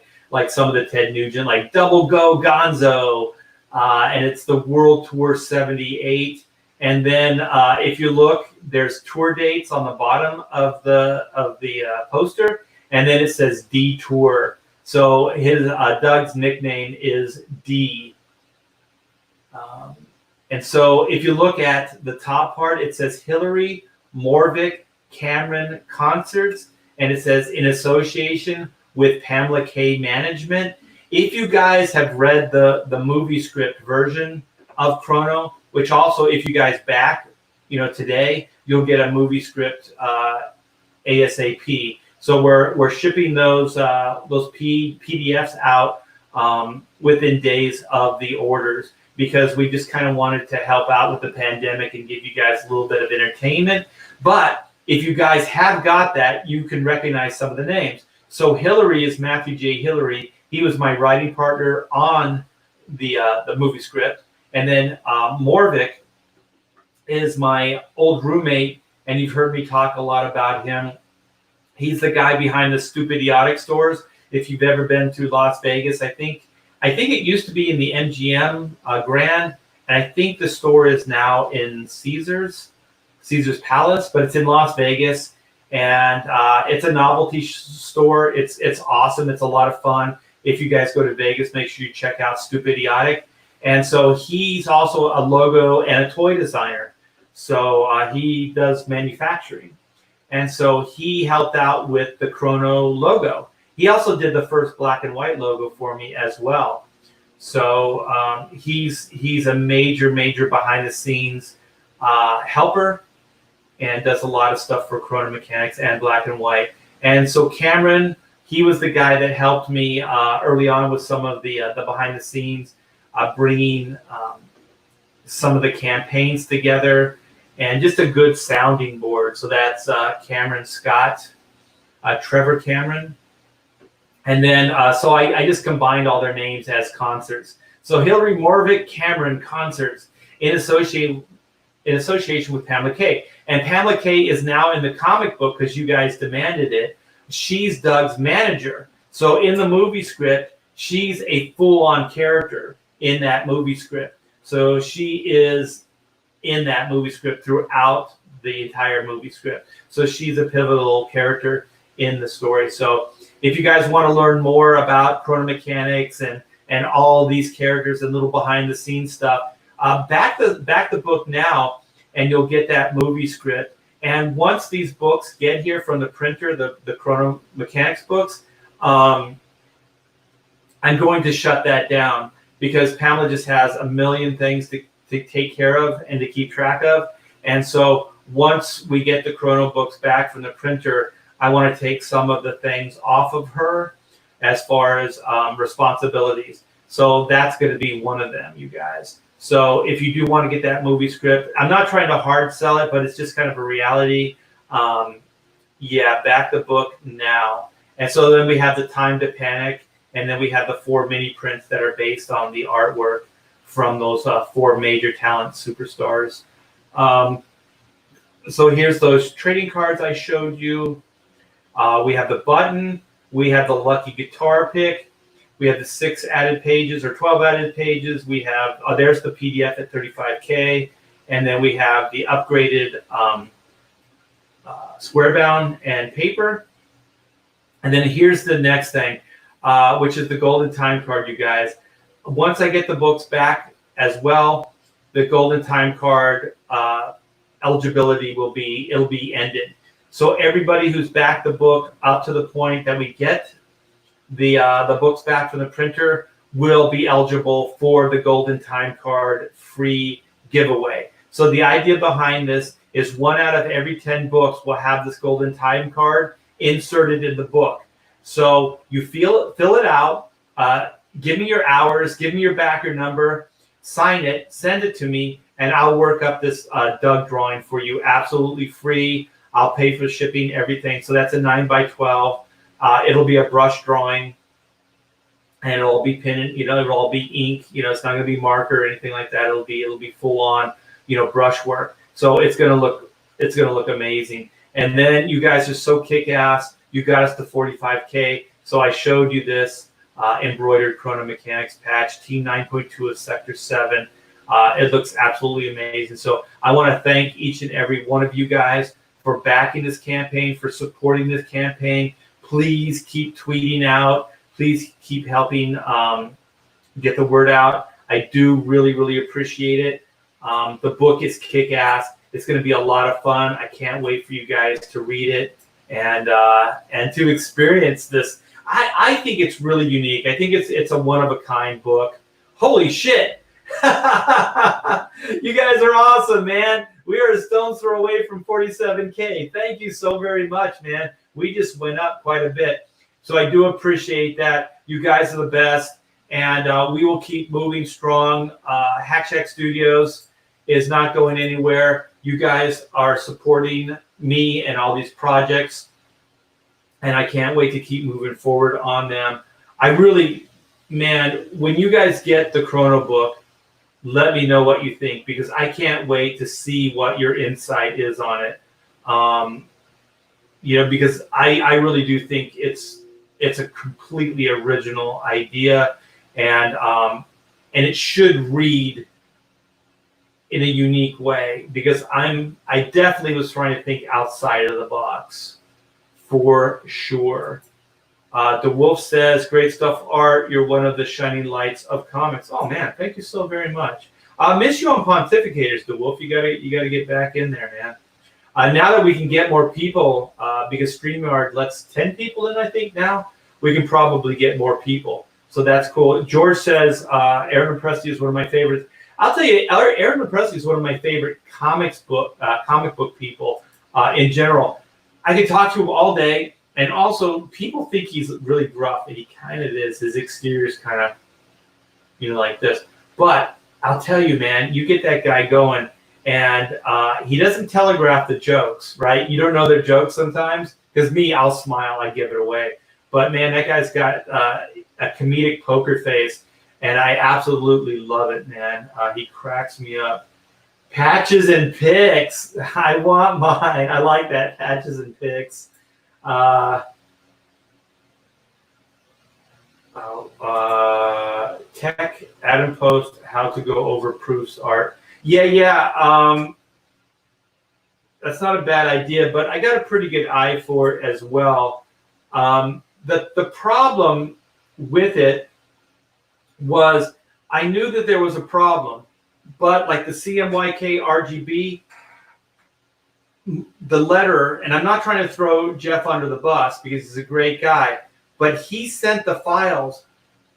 some of the Ted Nugent, like Double Go Gonzo, and it's the World Tour 78. And then if you look, there's tour dates on the bottom of the poster, and then it says D Tour. So his Doug's nickname is D. And so if you look at the top part, it says Hillary Morvick Cameron Concerts, and it says in association with Pamela K Management. If you guys have read the movie script version of Chrono, which also if you guys back, today, you'll get a movie script ASAP. So we're shipping those PDFs out within days of the orders, because we just kind of wanted to help out with the pandemic and give you guys a little bit of entertainment. But if you guys have got that, you can recognize some of the names. So Hillary is Matthew J. Hillary. He was my writing partner on the movie script. And then Morvick is my old roommate, and you've heard me talk a lot about him. He's the guy behind the Stupid Idiotic stores. If you've ever been to Las Vegas, I think it used to be in the MGM Grand, and I think the store is now in Caesar's Palace, but it's in Las Vegas, and it's a novelty store. It's awesome. It's a lot of fun. If you guys go to Vegas, make sure you check out Stupid Idiotic. And so he's also a logo and a toy designer. So he does manufacturing. And so he helped out with the Chrono logo. He also did the first black and white logo for me as well. So he's a major behind the scenes helper, and does a lot of stuff for Chrono Mechanics and Black and White. And so Cameron, he was the guy that helped me early on with some of the behind the scenes, bringing some of the campaigns together, and just a good sounding board. So that's Cameron Scott, Trevor Cameron. And then, so I just combined all their names as concerts. So Hillary Morvick Cameron Concerts in association with Pamela K. And Pamela K is now in the comic book because you guys demanded it. She's Doug's manager. So in the movie script, she's a full-on character in that movie script. So she is in that movie script throughout the entire movie script. So she's a pivotal character in the story. So if you guys want to learn more about Chrono Mechanics and all these characters and little behind the scenes stuff, back the book now, and you'll get that movie script. And once these books get here from the printer, the Chrono Mechanics books, I'm going to shut that down, because Pamela just has a million things to take care of and to keep track of. And so once we get the Chrono books back from the printer, I want to take some of the things off of her as far as responsibilities. So that's going to be one of them, you guys. So if you do want to get that movie script, I'm not trying to hard sell it, but it's just kind of a reality. Yeah, back the book now. And so then we have the Time to Panic, and then we have the 4 mini prints that are based on the artwork from those 4 major talent superstars. So here's those trading cards I showed you. We have the button. We have the lucky guitar pick. We have the 6 added pages or 12 added pages. We have, there's the PDF at 35K. And then we have the upgraded square bound and paper. And then here's the next thing, which is the golden time card, you guys. Once I get the books back as well, the golden time card eligibility will be ended. So everybody who's backed the book up to the point that we get the books back from the printer will be eligible for the golden time card free giveaway. So the idea behind this is 1 out of every 10 books will have this golden time card inserted in the book. So you fill it out, give me your hours, give me your backer number, sign it, send it to me, and I'll work up this Doug drawing for you absolutely free. I'll pay for shipping, everything. So that's a 9x12. It'll be a brush drawing, and it'll all be pen, it'll all be ink. It's not going to be marker or anything like that. It'll be full on, brush work. So it's going to look amazing. And then you guys are so kick ass. You got us to 45K. So I showed you this embroidered Chrono Mechanics patch, Team 9.2 of Sector 7. It looks absolutely amazing. So I want to thank each and every one of you guys for backing this campaign, for supporting this campaign. Please keep tweeting out. Please keep helping get the word out. I do really, really appreciate it. The book is kick-ass. It's going to be a lot of fun. I can't wait for you guys to read it and to experience this. I think it's really unique. I think it's a one-of-a-kind book. Holy shit! You guys are awesome, man. We are a stone's throw away from 47K. Thank you so very much, man. We just went up quite a bit. So I do appreciate that. You guys are the best. And we will keep moving strong. Hack Shack Studios is not going anywhere. You guys are supporting me and all these projects. And I can't wait to keep moving forward on them. I really, man, when you guys get the Chrono book, let me know what you think, because I can't wait to see what your insight is on it. Because I really do think it's a completely original idea, and it should read in a unique way, because I definitely was trying to think outside of the box, for sure. DeWolf says, great stuff, Art. You're one of the shining lights of comics. Oh man, thank you so very much. I miss you on Pontificators, DeWolf. You gotta get back in there, man. Now that we can get more people, because StreamYard lets 10 people in, I think now, we can probably get more people. So that's cool. George says, Aaron Presti is one of my favorites. I'll tell you, Aaron Presti is one of my favorite comic book people in general. I could talk to him all day. And also, people think he's really gruff, and he kind of is. His exterior is kind of, like this. But I'll tell you, man, you get that guy going, and he doesn't telegraph the jokes, right? You don't know their jokes sometimes. Because me, I'll smile, I give it away. But man, that guy's got a comedic poker face, and I absolutely love it, man. He cracks me up. Patches and Picks. I want mine. I like that, Patches and Picks. Tech Adam Post, how to go over proofs, Art. Yeah. That's not a bad idea, but I got a pretty good eye for it as well. The problem with it was I knew that there was a problem, but like the CMYK RGB, the letterer, and I'm not trying to throw Jeff under the bus because he's a great guy, but he sent the files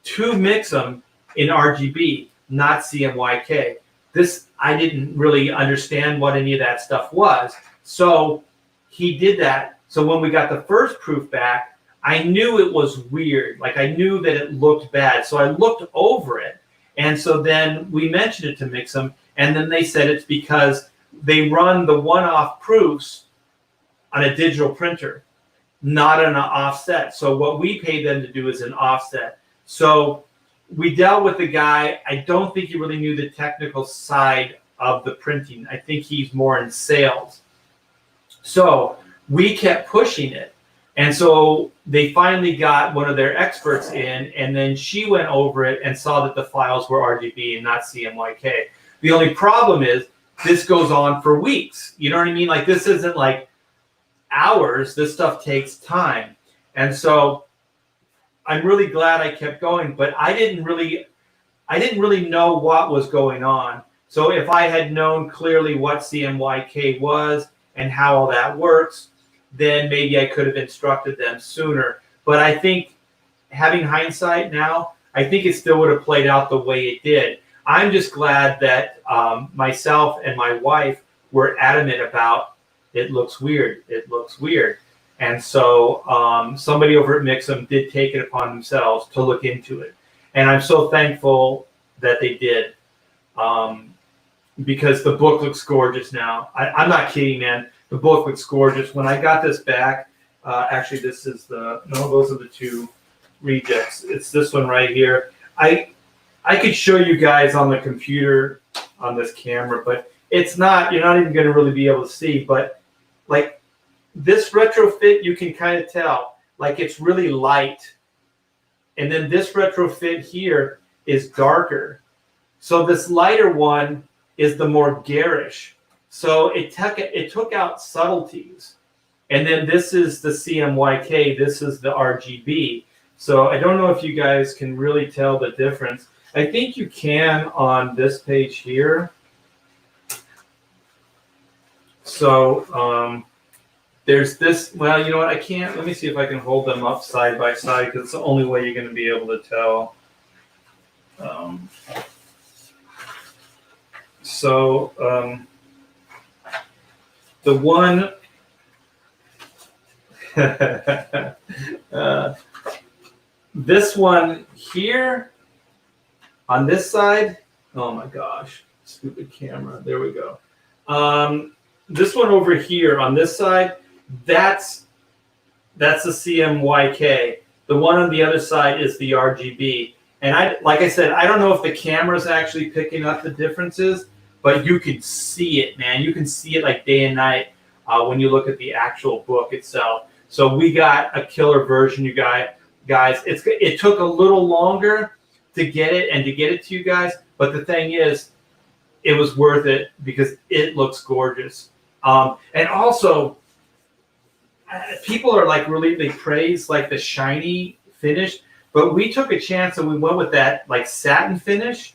to Mix'em in RGB, not CMYK. This, I didn't really understand what any of that stuff was. So he did that. So when we got the first proof back, I knew it was weird. Like I knew that it looked bad. So I looked over it. And so then we mentioned it to Mix'em, and then they said it's because they run the one-off proofs on a digital printer, not on an offset. So what we paid them to do is an offset. So we dealt with the guy. I don't think he really knew the technical side of the printing. I think he's more in sales. So we kept pushing it. And so they finally got one of their experts in, and then she went over it and saw that the files were RGB and not CMYK. The only problem is this goes on for weeks. You know what I mean? Like this isn't like hours. This stuff takes time. And so I'm really glad I kept going, but I didn't really know what was going on. So if I had known clearly what CMYK was and how all that works, then maybe I could have instructed them sooner. But I think having hindsight now, I think it still would have played out the way it did. I'm just glad that myself and my wife were adamant about it looks weird. It looks weird. And so somebody over at Mix'em did take it upon themselves to look into it. And I'm so thankful that they did, because the book looks gorgeous now. I'm not kidding, man. The book looks gorgeous. When I got this back, actually this is those are the two rejects. It's this one right here. I could show you guys on the computer on this camera, but it's not, you're not even going to really be able to see. But like this retrofit, you can kind of tell, like it's really light. And then this retrofit here is darker. So this lighter one is the more garish. So it took out subtleties. And then this is the CMYK. This is the RGB. So I don't know if you guys can really tell the difference. I think you can on this page here. So there's this. Well, you know what? I can't. Let me see if I can hold them up side by side because it's the only way you're going to be able to tell. The one. This one here on this side. Oh my gosh, stupid camera. There we go. This one over here on this side, that's the CMYK. The one on the other side is the RGB. And like I said, I don't know if the camera's actually picking up the differences, but you can see it, man. You can see it like day and night when you look at the actual book itself. So we got a killer version, you guys. It took a little longer to get it and to get it to you guys, but the thing is, it was worth it because it looks gorgeous. And also, people are like they praise like the shiny finish, but we took a chance and we went with that like satin finish,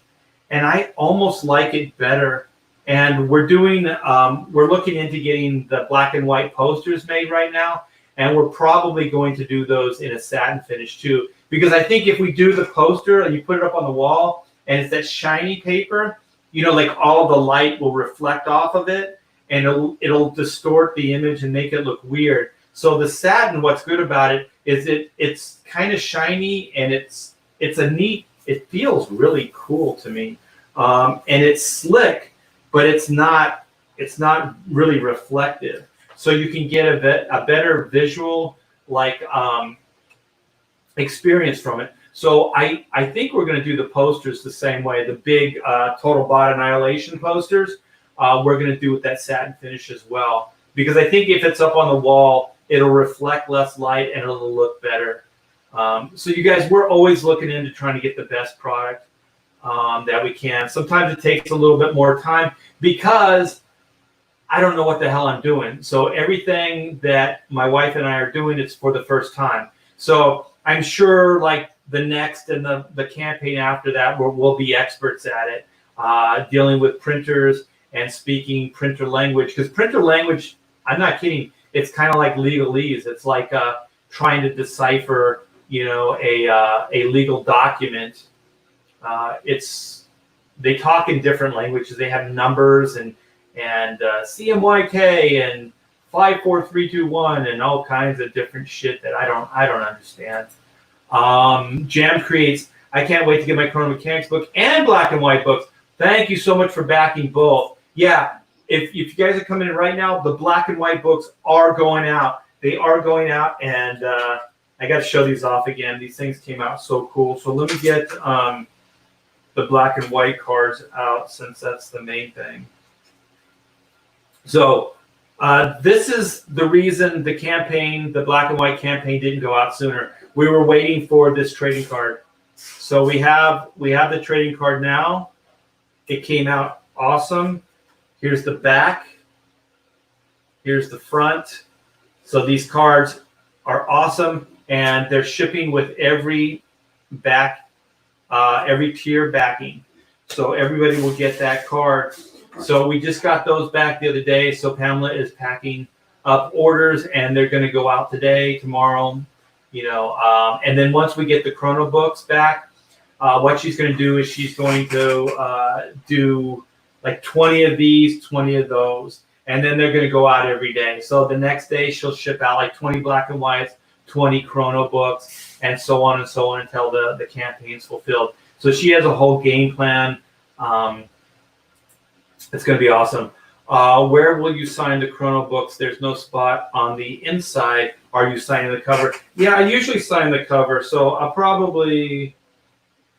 and I almost like it better. And we're looking into getting the black and white posters made right now. And we're probably going to do those in a satin finish too. Because I think if we do the poster and you put it up on the wall and it's that shiny paper, you know, like all the light will reflect off of it and it'll distort the image and make it look weird. So the satin, what's good about it is it's kind of shiny and it feels really cool to me. And it's slick, but it's not really reflective. So you can get a better visual experience from it. So I think we're going to do the posters the same way. The big Total Bot Annihilation posters, we're going to do with that satin finish as well. Because I think if it's up on the wall, it'll reflect less light and it'll look better. So you guys, we're always looking into trying to get the best product that we can. Sometimes it takes a little bit more time because I don't know what the hell I'm doing. So everything that my wife and I are doing, it's for the first time. So I'm sure like the next and the campaign after that, we'll be experts at it, dealing with printers and speaking printer language. Because printer language, I'm not kidding, it's kind of like legalese. It's like trying to decipher, you know, a legal document. They talk in different languages. They have numbers and CMYK and 54321 and all kinds of different shit that I don't understand. Jam Creates, I can't wait to get my Chrono Mechanics book and black and white books. Thank you so much for backing both. Yeah, if you guys are coming in right now, the black and white books are going out. They are going out, and I got to show these off again. These things came out so cool. So let me get the black and white cards out since that's the main thing. So this is the reason the black and white campaign didn't go out sooner. We were waiting for this trading card. So we have the trading card now. It came out awesome. Here's the back. Here's the front. So these cards are awesome, and they're shipping with every tier backing. So everybody will get that card. So we just got those back the other day. So Pamela is packing up orders, and they're going to go out today, tomorrow, you know. And then once we get the Chrono books back, what she's going to do is she's going to do like 20 of these, 20 of those, and then they're going to go out every day. So the next day she'll ship out like 20 black and whites, 20 Chrono books, and so on until the campaign's fulfilled. So she has a whole game plan. It's going to be awesome. Where will you sign the Chrono books? There's no spot on the inside. Are you signing the cover? Yeah, I usually sign the cover. So I'll probably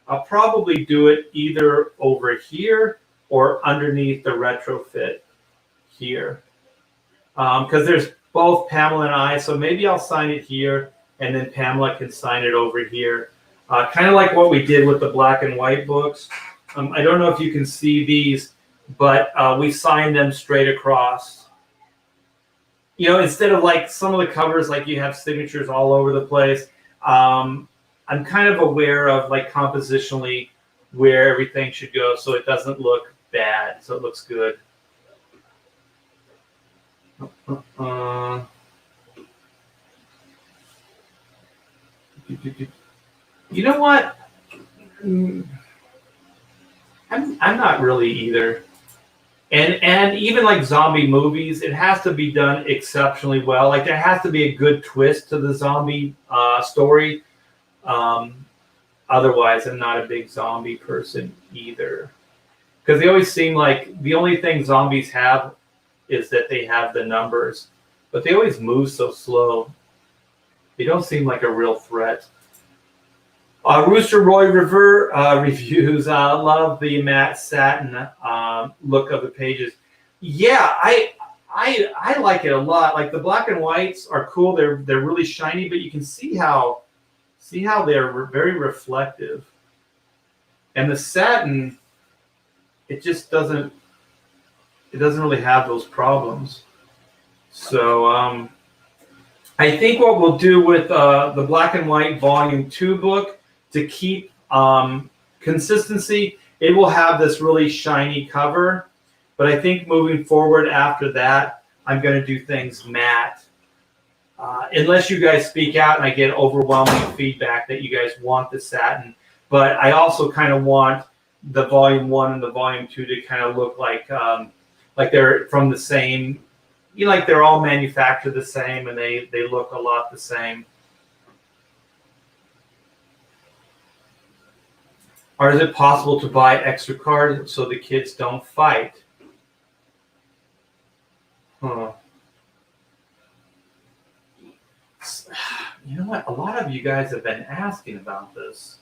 do it either over here or underneath the retrofit here. Because there's both Pamela and I. So maybe I'll sign it here, and then Pamela can sign it over here. Kind of like what we did with the black and white books. I don't know if you can see these, but we signed them straight across. Instead of like some of the covers, like you have signatures all over the place. I'm kind of aware of like compositionally where everything should go, so it doesn't look bad, so it looks good. You know what? I'm not really either. And even like zombie movies, it has to be done exceptionally well. Like there has to be a good twist to the zombie story. Otherwise, I'm not a big zombie person either. Because they always seem like the only thing zombies have is that they have the numbers, but they always move so slow. They don't seem like a real threat. Rooster Roy River reviews. Love the matte satin look of the pages. Yeah, I like it a lot. Like the black and whites are cool. They're really shiny, but you can see how they're very reflective. And the satin, it just doesn't really have those problems. So I think what we'll do with the black and white volume 2 book, to keep consistency, it will have this really shiny cover. But I think moving forward after that, I'm going to do things matte. Unless you guys speak out and I get overwhelming feedback that you guys want the satin. But I also kind of want the volume 1 and the volume 2 to kind of look like they're from the same, like they're all manufactured the same and they look a lot the same. Or is it possible to buy extra cards so the kids don't fight? Huh. You know what? A lot of you guys have been asking about this.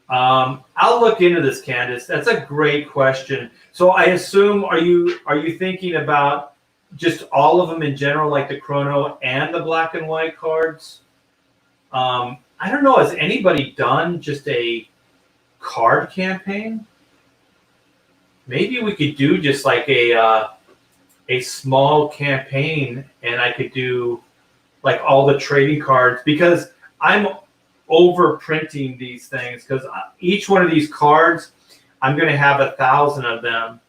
I'll look into this, Candace. That's a great question. So I assume, are you thinking about just all of them in general, like the Chrono and the black and white cards? I don't know. Has anybody done just a card campaign? Maybe we could do just like a small campaign, and I could do like all the trading cards, because I'm over printing these things, because each one of these cards, I'm going to have 1,000 of them,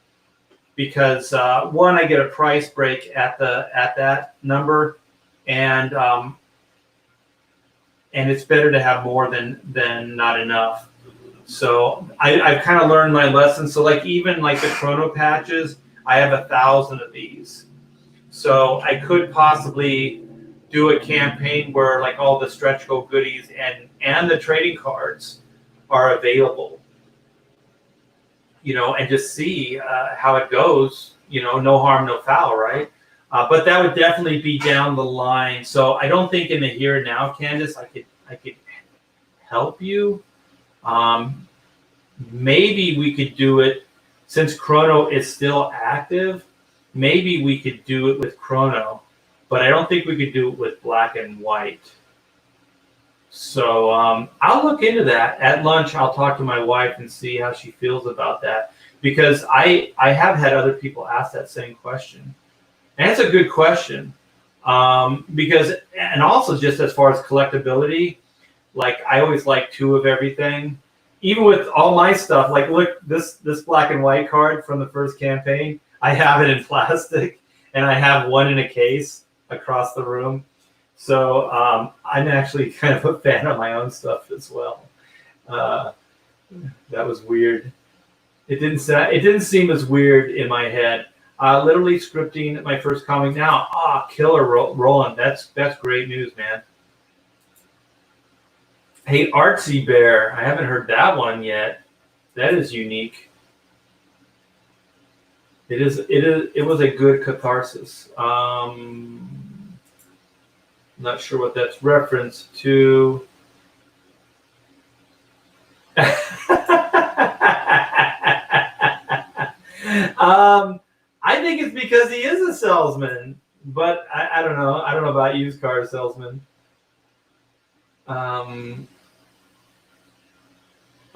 because one, I get a price break at that number, and it's better to have more than not enough. So I've kind of learned my lesson. So like even like the Chrono patches, I have 1,000 of these. So I could possibly do a campaign where like all the stretch goal goodies and the trading cards are available, and just see how it goes. No harm, no foul, right? But that would definitely be down the line. So I don't think in the here and now, Candace, I could help you. Maybe we could do it, since Chrono is still active. Maybe we could do it with Chrono, but I don't think we could do it with black and white. So I'll look into that. At lunch, I'll talk to my wife and see how she feels about that, because I have had other people ask that same question. And it's a good question, because, and also just as far as collectability, like I always like 2 of everything. Even with all my stuff, like look, this black and white card from the first campaign, I have it in plastic, and I have one in a case across the room. So I'm actually kind of a fan of my own stuff as well. That was weird. It didn't seem as weird in my head. Literally scripting my first comic now. Killer, Roland. That's great news, man. Hey, Artsy Bear. I haven't heard that one yet. That is unique. It was a good catharsis. Not sure what that's reference to. I think it's because he is a salesman, but I don't know. I don't know about used car salesman.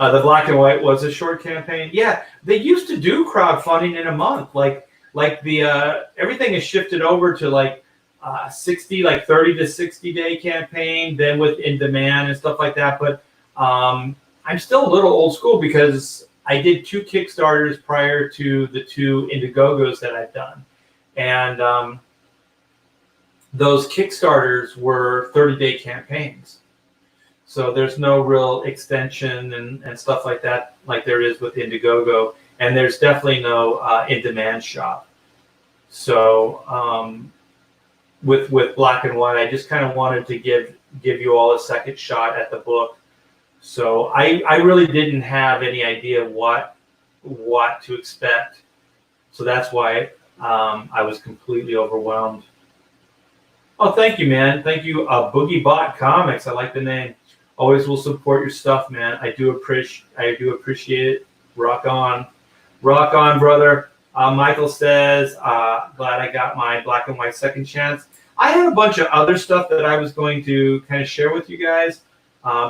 The black and white was a short campaign. Yeah, they used to do crowdfunding in a month. Like the everything is shifted over to like 60, like 30 to 60 day campaign, then with in demand and stuff like that. But I'm still a little old school because I did 2 Kickstarters prior to the 2 Indiegogos that I've done, and those Kickstarters were 30-day campaigns. So there's no real extension and stuff like that like there is with Indiegogo. And there's definitely no in-demand shop. So with Black and White, I just kind of wanted to give you all a second shot at the book. So I really didn't have any idea what to expect. So that's why I was completely overwhelmed. Oh, thank you, man. Thank you, Boogie Bot Comics. I like the name. Always will support your stuff, man. I do appreciate it. Rock on, brother. Michael says, glad I got my black and white second chance. I had a bunch of other stuff that I was going to kind of share with you guys,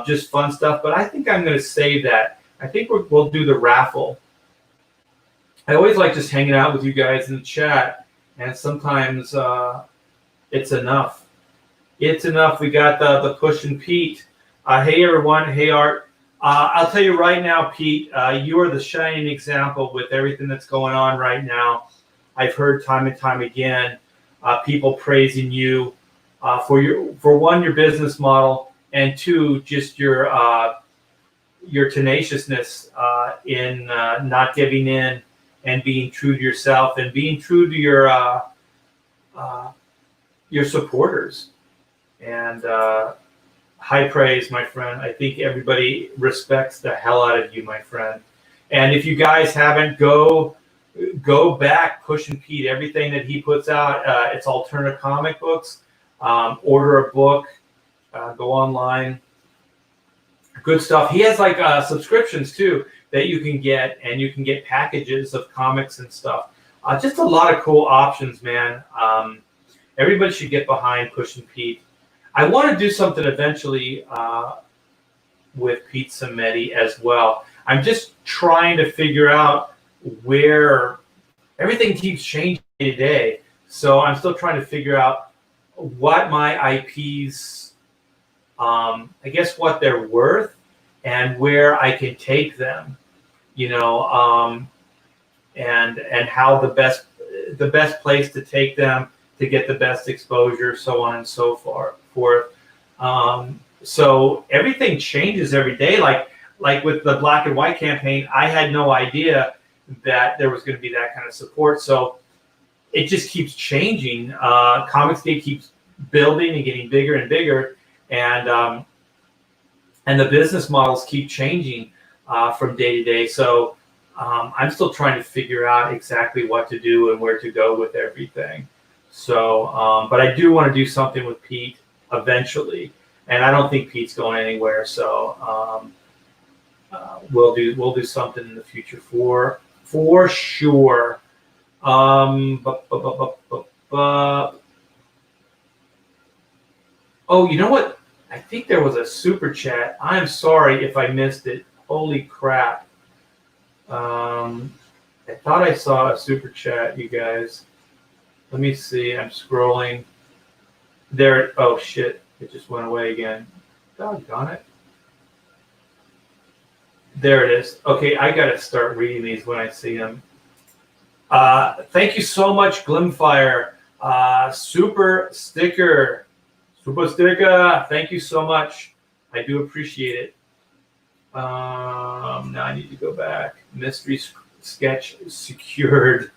just fun stuff. But I think I'm going to save that. I think we'll do the raffle. I always like just hanging out with you guys in the chat, and sometimes it's enough. It's enough. We got the Push and Pete. Hey everyone, hey Art. I'll tell you right now, Pete, you are the shining example with everything that's going on right now. I've heard time and time again people praising you for one, your business model, and two, just your tenaciousness in not giving in and being true to yourself and being true to your supporters. And high praise, my friend. I think everybody respects the hell out of you, my friend. And if you guys haven't, go back, Push and Pete. Everything that he puts out, it's alternative comic books. Order a book, go online. Good stuff. He has like subscriptions too that you can get, and you can get packages of comics and stuff. Just a lot of cool options, man. Everybody should get behind Push and Pete. I want to do something eventually with Pete Samedi as well. I'm just trying to figure out where everything keeps changing today. So I'm still trying to figure out what my IPs, I guess what they're worth and where I can take them, you know, and how the best place to take them to get the best exposure, so on and so forth. So everything changes every day. Like with the Black and White campaign, I had no idea that there was going to be that kind of support. So it just keeps changing. Comicsgate keeps building and getting bigger and bigger, and the business models keep changing from day to day. So I'm still trying to figure out exactly what to do and where to go with everything. So, but I do want to do something with Pete eventually, and I don't think Pete's going anywhere. So we'll do something in the future for sure. Oh, you know what? I think there was a super chat. I'm sorry if I missed it. Holy crap! I thought I saw a super chat, you guys. Let me see. I'm scrolling. There. Oh shit! It just went away again. Doggone it. There it is. Okay, I gotta start reading these when I see them. Thank you so much, Glimfire. Super sticker. Thank you so much. I do appreciate it. Now I need to go back. Mystery sketch secured.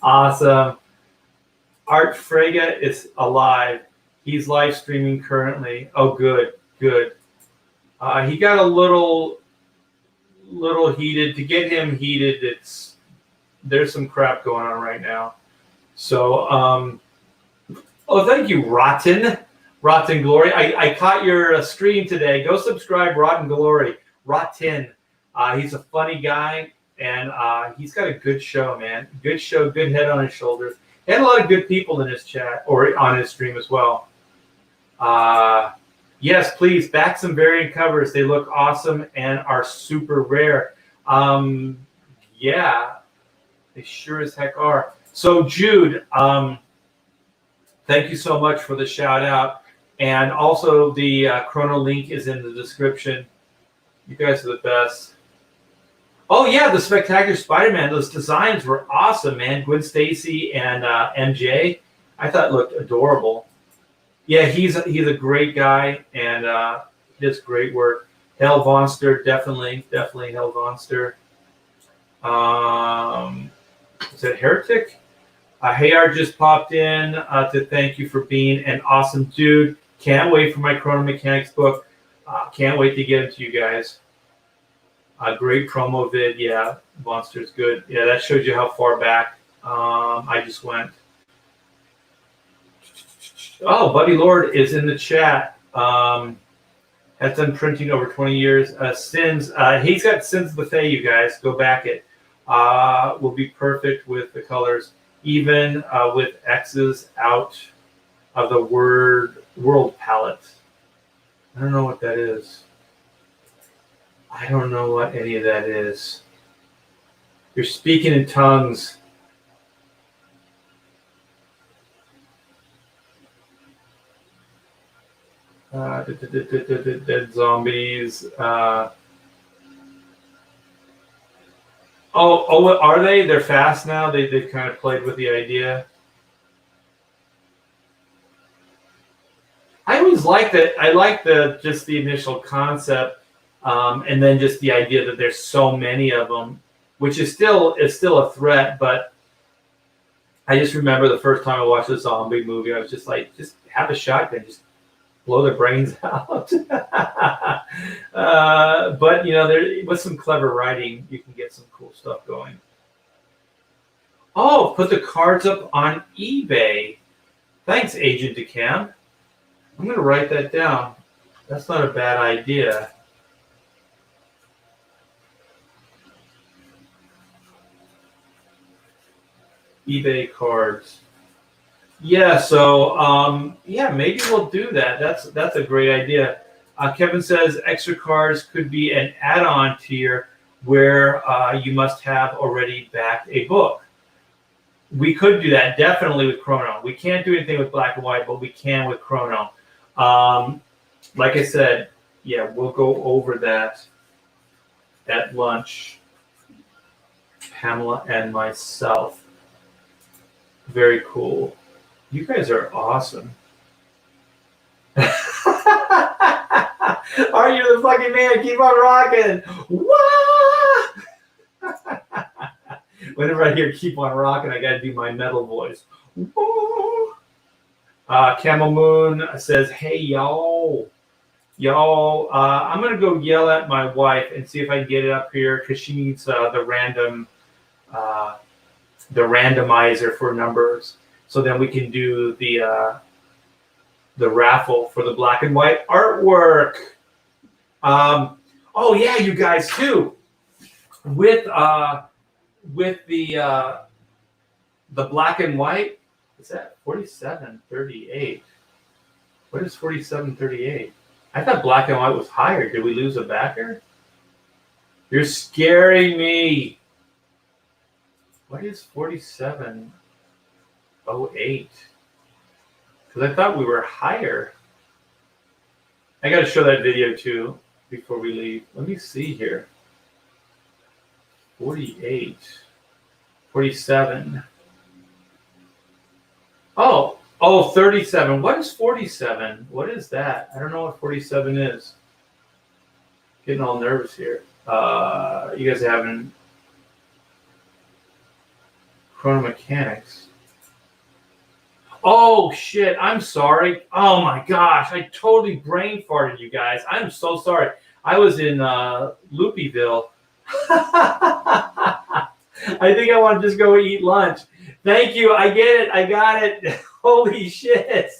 Awesome. Art Frega is alive. He's live streaming currently. Oh, good. He got a little heated. To get him heated, there's some crap going on right now. So, oh, thank you, Rotten Glory. I caught your stream today. Go subscribe, Rotten Glory. Rotten. He's a funny guy, and he's got a good show, man. Good show, good head on his shoulders. He had a lot of good people in his chat or on his stream as well. Yes, please back some variant covers. They look awesome and are super rare. Yeah, they sure as heck are. So Jude, thank you so much for the shout out. And also the Chrono link is in the description. You guys are the best. Oh yeah, the Spectacular Spider-Man. Those designs were awesome, man. Gwen Stacy and MJ. I thought it looked adorable. Yeah, he's a great guy and he does great work. Hell Vonster, definitely Hell Vonster. Is it Heretic? Hayar just popped in to thank you for being an awesome dude. Can't wait for my Chrono Mechanics book. Can't wait to get it to you guys. Great promo vid. Yeah, Monster's good. Yeah, that shows you how far back I just went. Oh, Buddy Lord is in the chat. Has done printing over 20 years. Sins. He's got Sins Buffet, you guys. Go back it. Will be perfect with the colors. Even with X's out of the world palette. I don't know what that is. I don't know what any of that is. You're speaking in tongues. Dead zombies. Oh, are they? They're fast now. They've kind of played with the idea. I always like that. I like just the initial concept, and then just the idea that there's so many of them, which is still a threat. But I just remember the first time I watched a zombie movie, I was just like, just have a shotgun, just blow their brains out. But there with some clever writing, you can get some cool stuff going. Oh, put the cards up on eBay. Thanks, Agent DeCam. I'm going to write that down. That's not a bad idea. eBay cards. Yeah, so maybe we'll do that. That's a great idea. Kevin says extra cards could be an add-on tier where you must have already backed a book. We could do that definitely with Chrono. We can't do anything with Black and White, but we can with Chrono. Like I said, yeah, we'll go over that at lunch. Pamela and myself. Very cool. You guys are awesome. Are you the fucking man? Keep on rocking. Wah! Whenever I hear "keep on rocking," I gotta do my metal voice. Camel Moon says, "Hey y'all, I'm gonna go yell at my wife and see if I can get it up here because she needs the randomizer for numbers, so then we can do the raffle for the Black and White artwork." Oh yeah, you guys too. With the Black and White, what's that? 47.38. What is 47.38? I thought Black and White was higher. Did we lose a backer? You're scaring me. What is 47.08? Because I thought we were higher. I got to show that video too before we leave. Let me see here. 48. 47. Oh, 37. What is 47? What is that? I don't know what 47 is. Getting all nervous here. You guys are having Chrono Mechanics. Oh shit, I'm sorry. Oh my gosh, I totally brain farted, you guys. I'm so sorry. I was in Loopyville. I think I want to just go eat lunch. Thank you. I get it. I got it. Holy shit.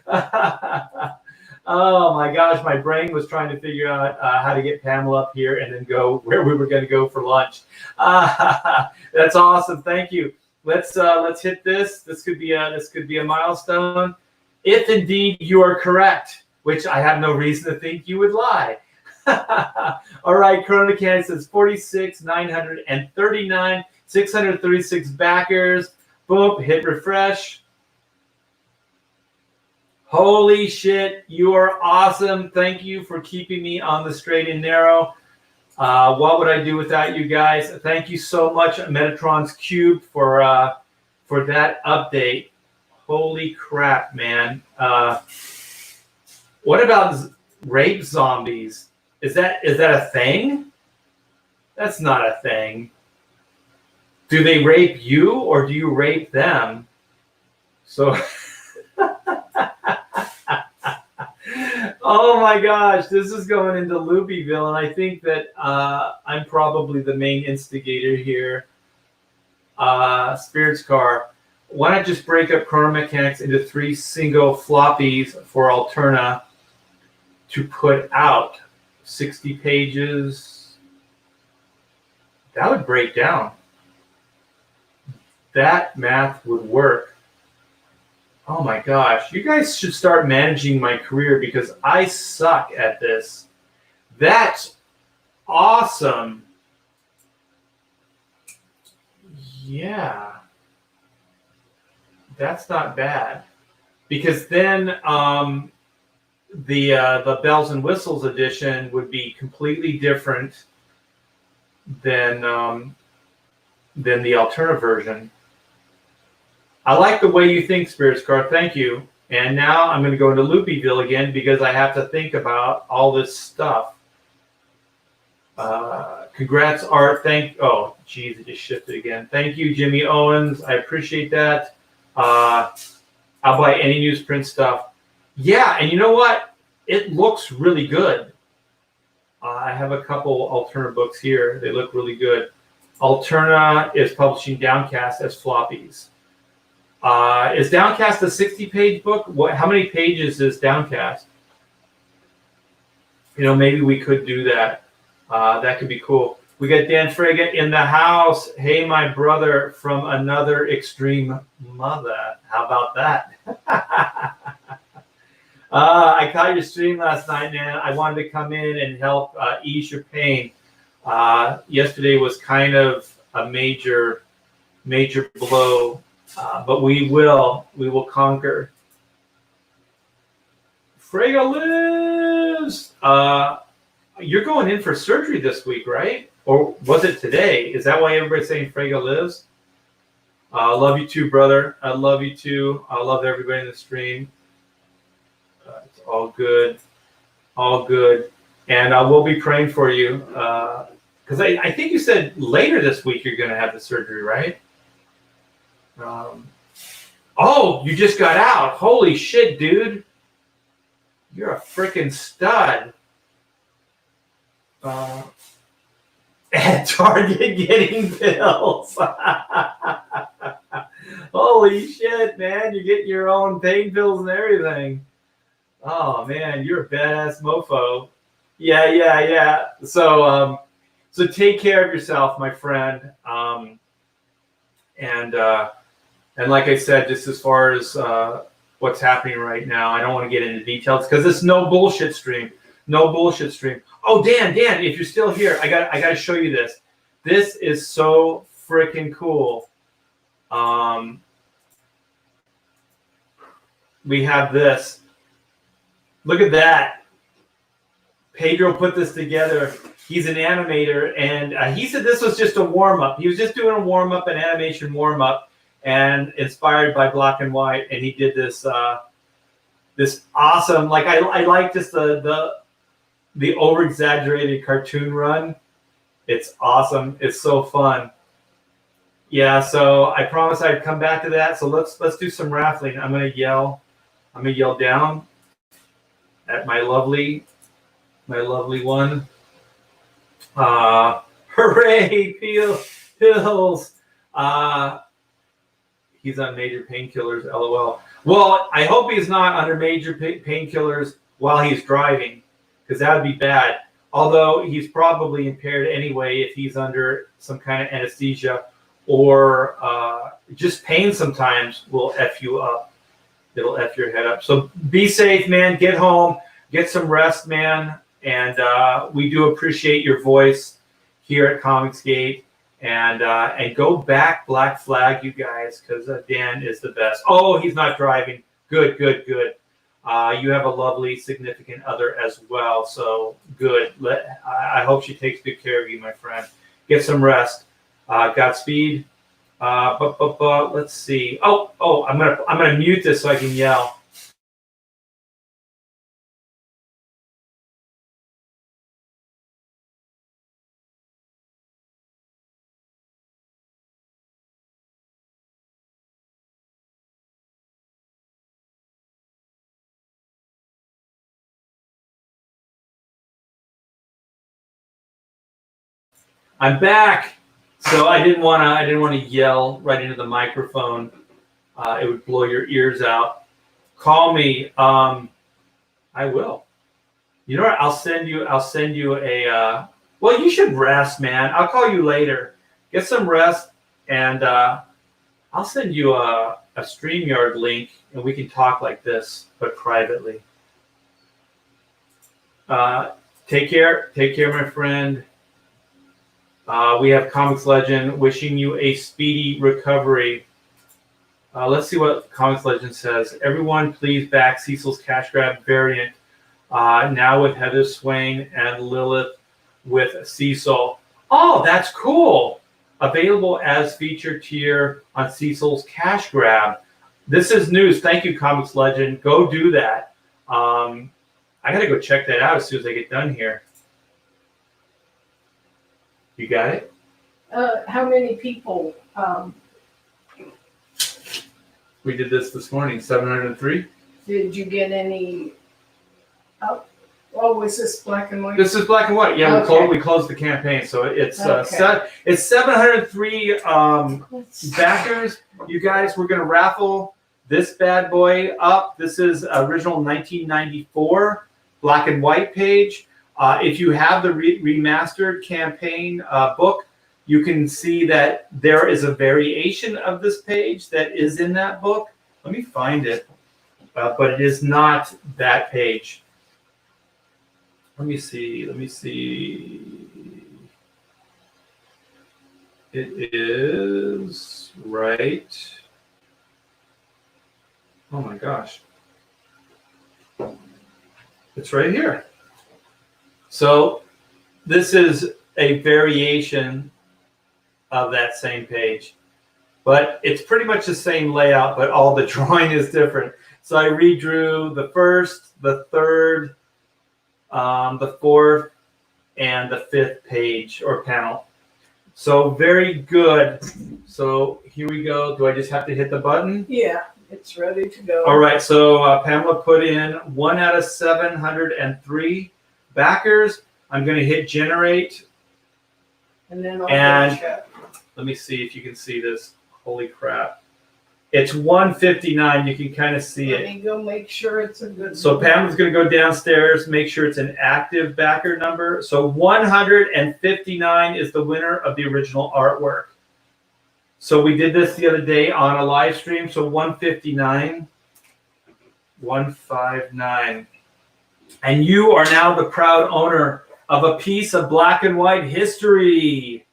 Oh my gosh, my brain was trying to figure out how to get Pamela up here and then go where we were going to go for lunch. That's awesome. Thank you. Let's hit this. This could be a milestone. If indeed you are correct, which I have no reason to think you would lie. All right, Chrono Mechanic says 46, 939, 636 backers. Boom, hit refresh. Holy shit, you are awesome. Thank you for keeping me on the straight and narrow. What would I do without you guys? Thank you so much, Metatron's Cube, for that update. Holy crap, man. What about rape zombies? Is that a thing? That's not a thing. Do they rape you or do you rape them? So, oh my gosh, this is going into Loopyville, and I think that I'm probably the main instigator here. Spirits Car. Why not just break up Chrono Mechanics into 3 single floppies for Alterna to put out 60 pages? That would break down. That math would work. Oh my gosh, you guys should start managing my career because I suck at this. That's awesome. Yeah. That's not bad. Because then the Bells and Whistles edition would be completely different than the Alterna version. I like the way you think, Spirits Car. Thank you. And now I'm going to go into Loopyville again because I have to think about all this stuff. Congrats, Art. Oh, geez, it just shifted again. Thank you, Jimmy Owens. I appreciate that. I'll buy any newsprint stuff. Yeah, and you know what? It looks really good. I have a couple Alterna books here. They look really good. Alterna is publishing Downcast as floppies. Is Downcast a 60-page book? How many pages is Downcast? You know, maybe we could do that. That could be cool. We got Dan Frega in the house. Hey, my brother from another extreme mother. How about that? I caught your stream last night, man. I wanted to come in and help ease your pain. Yesterday was kind of a major blow. But we will conquer. Frega lives. You're going in for surgery this week, right? Or was it today? Is that why everybody's saying Frega lives? Love you too, brother. I love you too. I love everybody in the stream. It's all good. All good. And we'll be praying for you. Because I think you said later this week you're going to have the surgery, right? Oh, you just got out. Holy shit, dude. You're a freaking stud. At Target getting pills. Holy shit, man. You're getting your own pain pills and everything. Oh, man. You're a badass mofo. Yeah. So take care of yourself, my friend. And like I said, just as far as what's happening right now, I don't want to get into details because it's no bullshit stream. No bullshit stream. Oh, Dan, if you're still here, I got to show you this. This is so freaking cool. We have this. Look at that. Pedro put this together. He's an animator, and he said this was just a warm-up. He was just doing a warm-up, an animation warm-up, and inspired by Black and White, and he did this this awesome, like I like just the over-exaggerated cartoon run. It's awesome. It's so fun. Yeah, so I promised I'd come back to that. So let's do some raffling. I'm gonna yell down at my lovely one. Hooray, pills. He's on major painkillers, LOL. Well, I hope he's not under major painkillers while he's driving, because that would be bad. Although he's probably impaired anyway if he's under some kind of anesthesia, or just pain sometimes will F you up. It'll F your head up. So be safe, man. Get home. get some rest, man. And we do appreciate your voice here at Comicsgate. And go back Black Flag, you guys, because Dan is the best. Oh, he's not driving. Good, good, good. You have a lovely significant other as well, so good. I hope she takes good care of you, my friend. Get some rest. Godspeed. But let's see. Oh, I'm gonna mute this so I can yell. I'm back. So I didn't want to yell right into the microphone. It would blow your ears out. Call me. I will. You know what? I'll send you a. Well, you should rest, man. I'll call you later. Get some rest, and I'll send you a StreamYard link, and we can talk like this, but privately. Take care, my friend. We have Comics Legend wishing you a speedy recovery. Let's see what Comics Legend says. Everyone, please back Cecil's Cash Grab variant. Now with Heather Swain and Lilith with Cecil. Oh, that's cool. Available as feature tier on Cecil's Cash Grab. This is news. Thank you, Comics Legend. Go do that. I got to go check that out as soon as I get done here. You got it? How many people? We did this morning, 703. Did you get any? Was this black and white? This is black and white. Yeah, Okay. we closed the campaign, so it's Okay. it's 703 backers. You guys, we're gonna raffle this bad boy up. This is original 1994 black and white page. If you have the remastered campaign book, you can see that there is a variation of this page that is in that book. Let me find it, but it is not that page. Let me see. It is right. Oh my gosh. It's right here. So this is a variation of that same page, but it's pretty much the same layout, but all the drawing is different. So I redrew the first, the third, the fourth, and the fifth page or panel. So very good. So here we go. Do I just have to hit the button? Yeah, it's ready to go. All right. So Pamela put in 1 out of 703 backers. I'm going to hit generate. And then I'll And check. let me see if you can see this. Holy crap. It's 159. You can kind of see Let it. me go make sure it's a good So one. Pamela's going to go downstairs, make sure it's an active backer number. So 159 is the winner of the original artwork. So we did this the other day on a live stream. So 159. And you are now the proud owner of a piece of black and white history.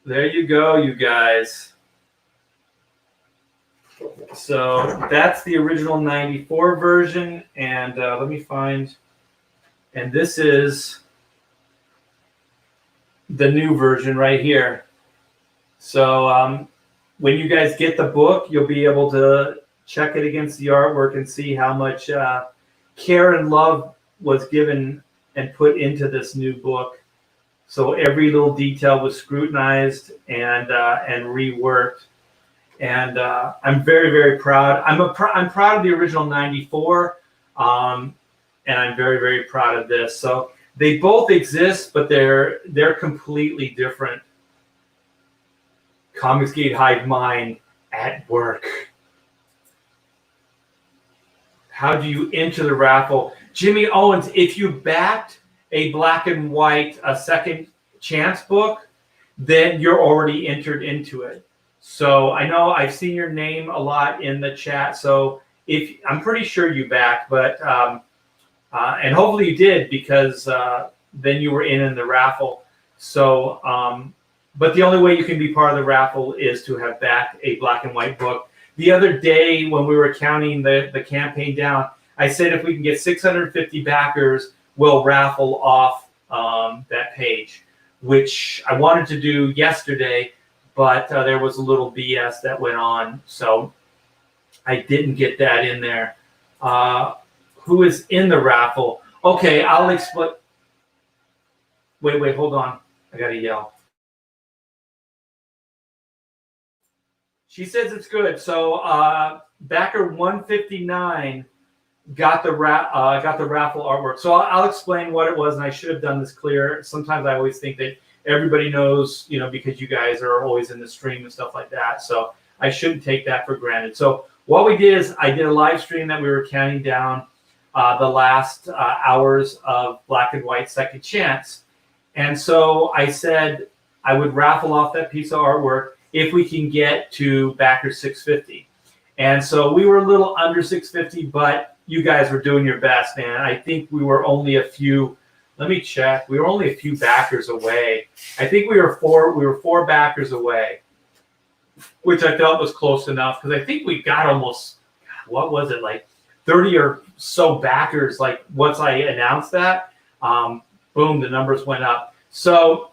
There you go, you guys. So that's the original 94 version. And let me find, and this is the new version right here. So when you guys get the book, you'll be able to check it against the artwork and see how much care and love was given and put into this new book. So every little detail was scrutinized and reworked. And I'm very, very proud. I'm proud of the original 94, and I'm very, very proud of this. So they both exist, but they're completely different. Comicsgate Hive Mind at work. How do you enter the raffle? Jimmy Owens, if you backed a black and white, a second chance book, then you're already entered into it. So I know I've seen your name a lot in the chat. So I'm pretty sure you backed, but And hopefully you did, because then you were in the raffle. So, but the only way you can be part of the raffle is to have backed a black and white book. The other day when we were counting the campaign down, I said if we can get 650 backers, we'll raffle off that page, which I wanted to do yesterday, but there was a little BS that went on, so I didn't get that in there. Who is in the raffle? Okay, I'll explain. Wait, hold on. I gotta yell. She says it's good. So backer 159 got the raffle artwork. So I'll explain what it was, and I should have done this clear. Sometimes I always think that everybody knows, because you guys are always in the stream and stuff like that. So I shouldn't take that for granted. So what we did is I did a live stream that we were counting down the last hours of Black and White Second Chance. And so I said I would raffle off that piece of artwork if we can get to backer 650. And so we were a little under 650, but you guys were doing your best, man. I think we were only a few, let me check. We were only a few backers away. I think we were four backers away, which I felt was close enough, because I think we got almost, what was it, like 30 or so backers, like once I announced that, boom, the numbers went up. So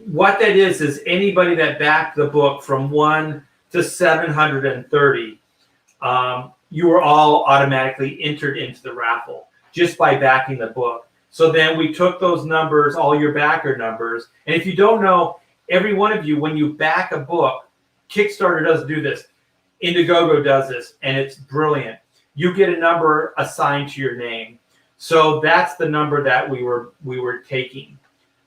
what that is anybody that backed the book from 1 to 730, you were all automatically entered into the raffle just by backing the book. So then we took those numbers, all your backer numbers, and if you don't know, every one of you, when you back a book, Kickstarter doesn't do this, Indiegogo does this, and it's brilliant. You get a number assigned to your name. So that's the number that we were taking.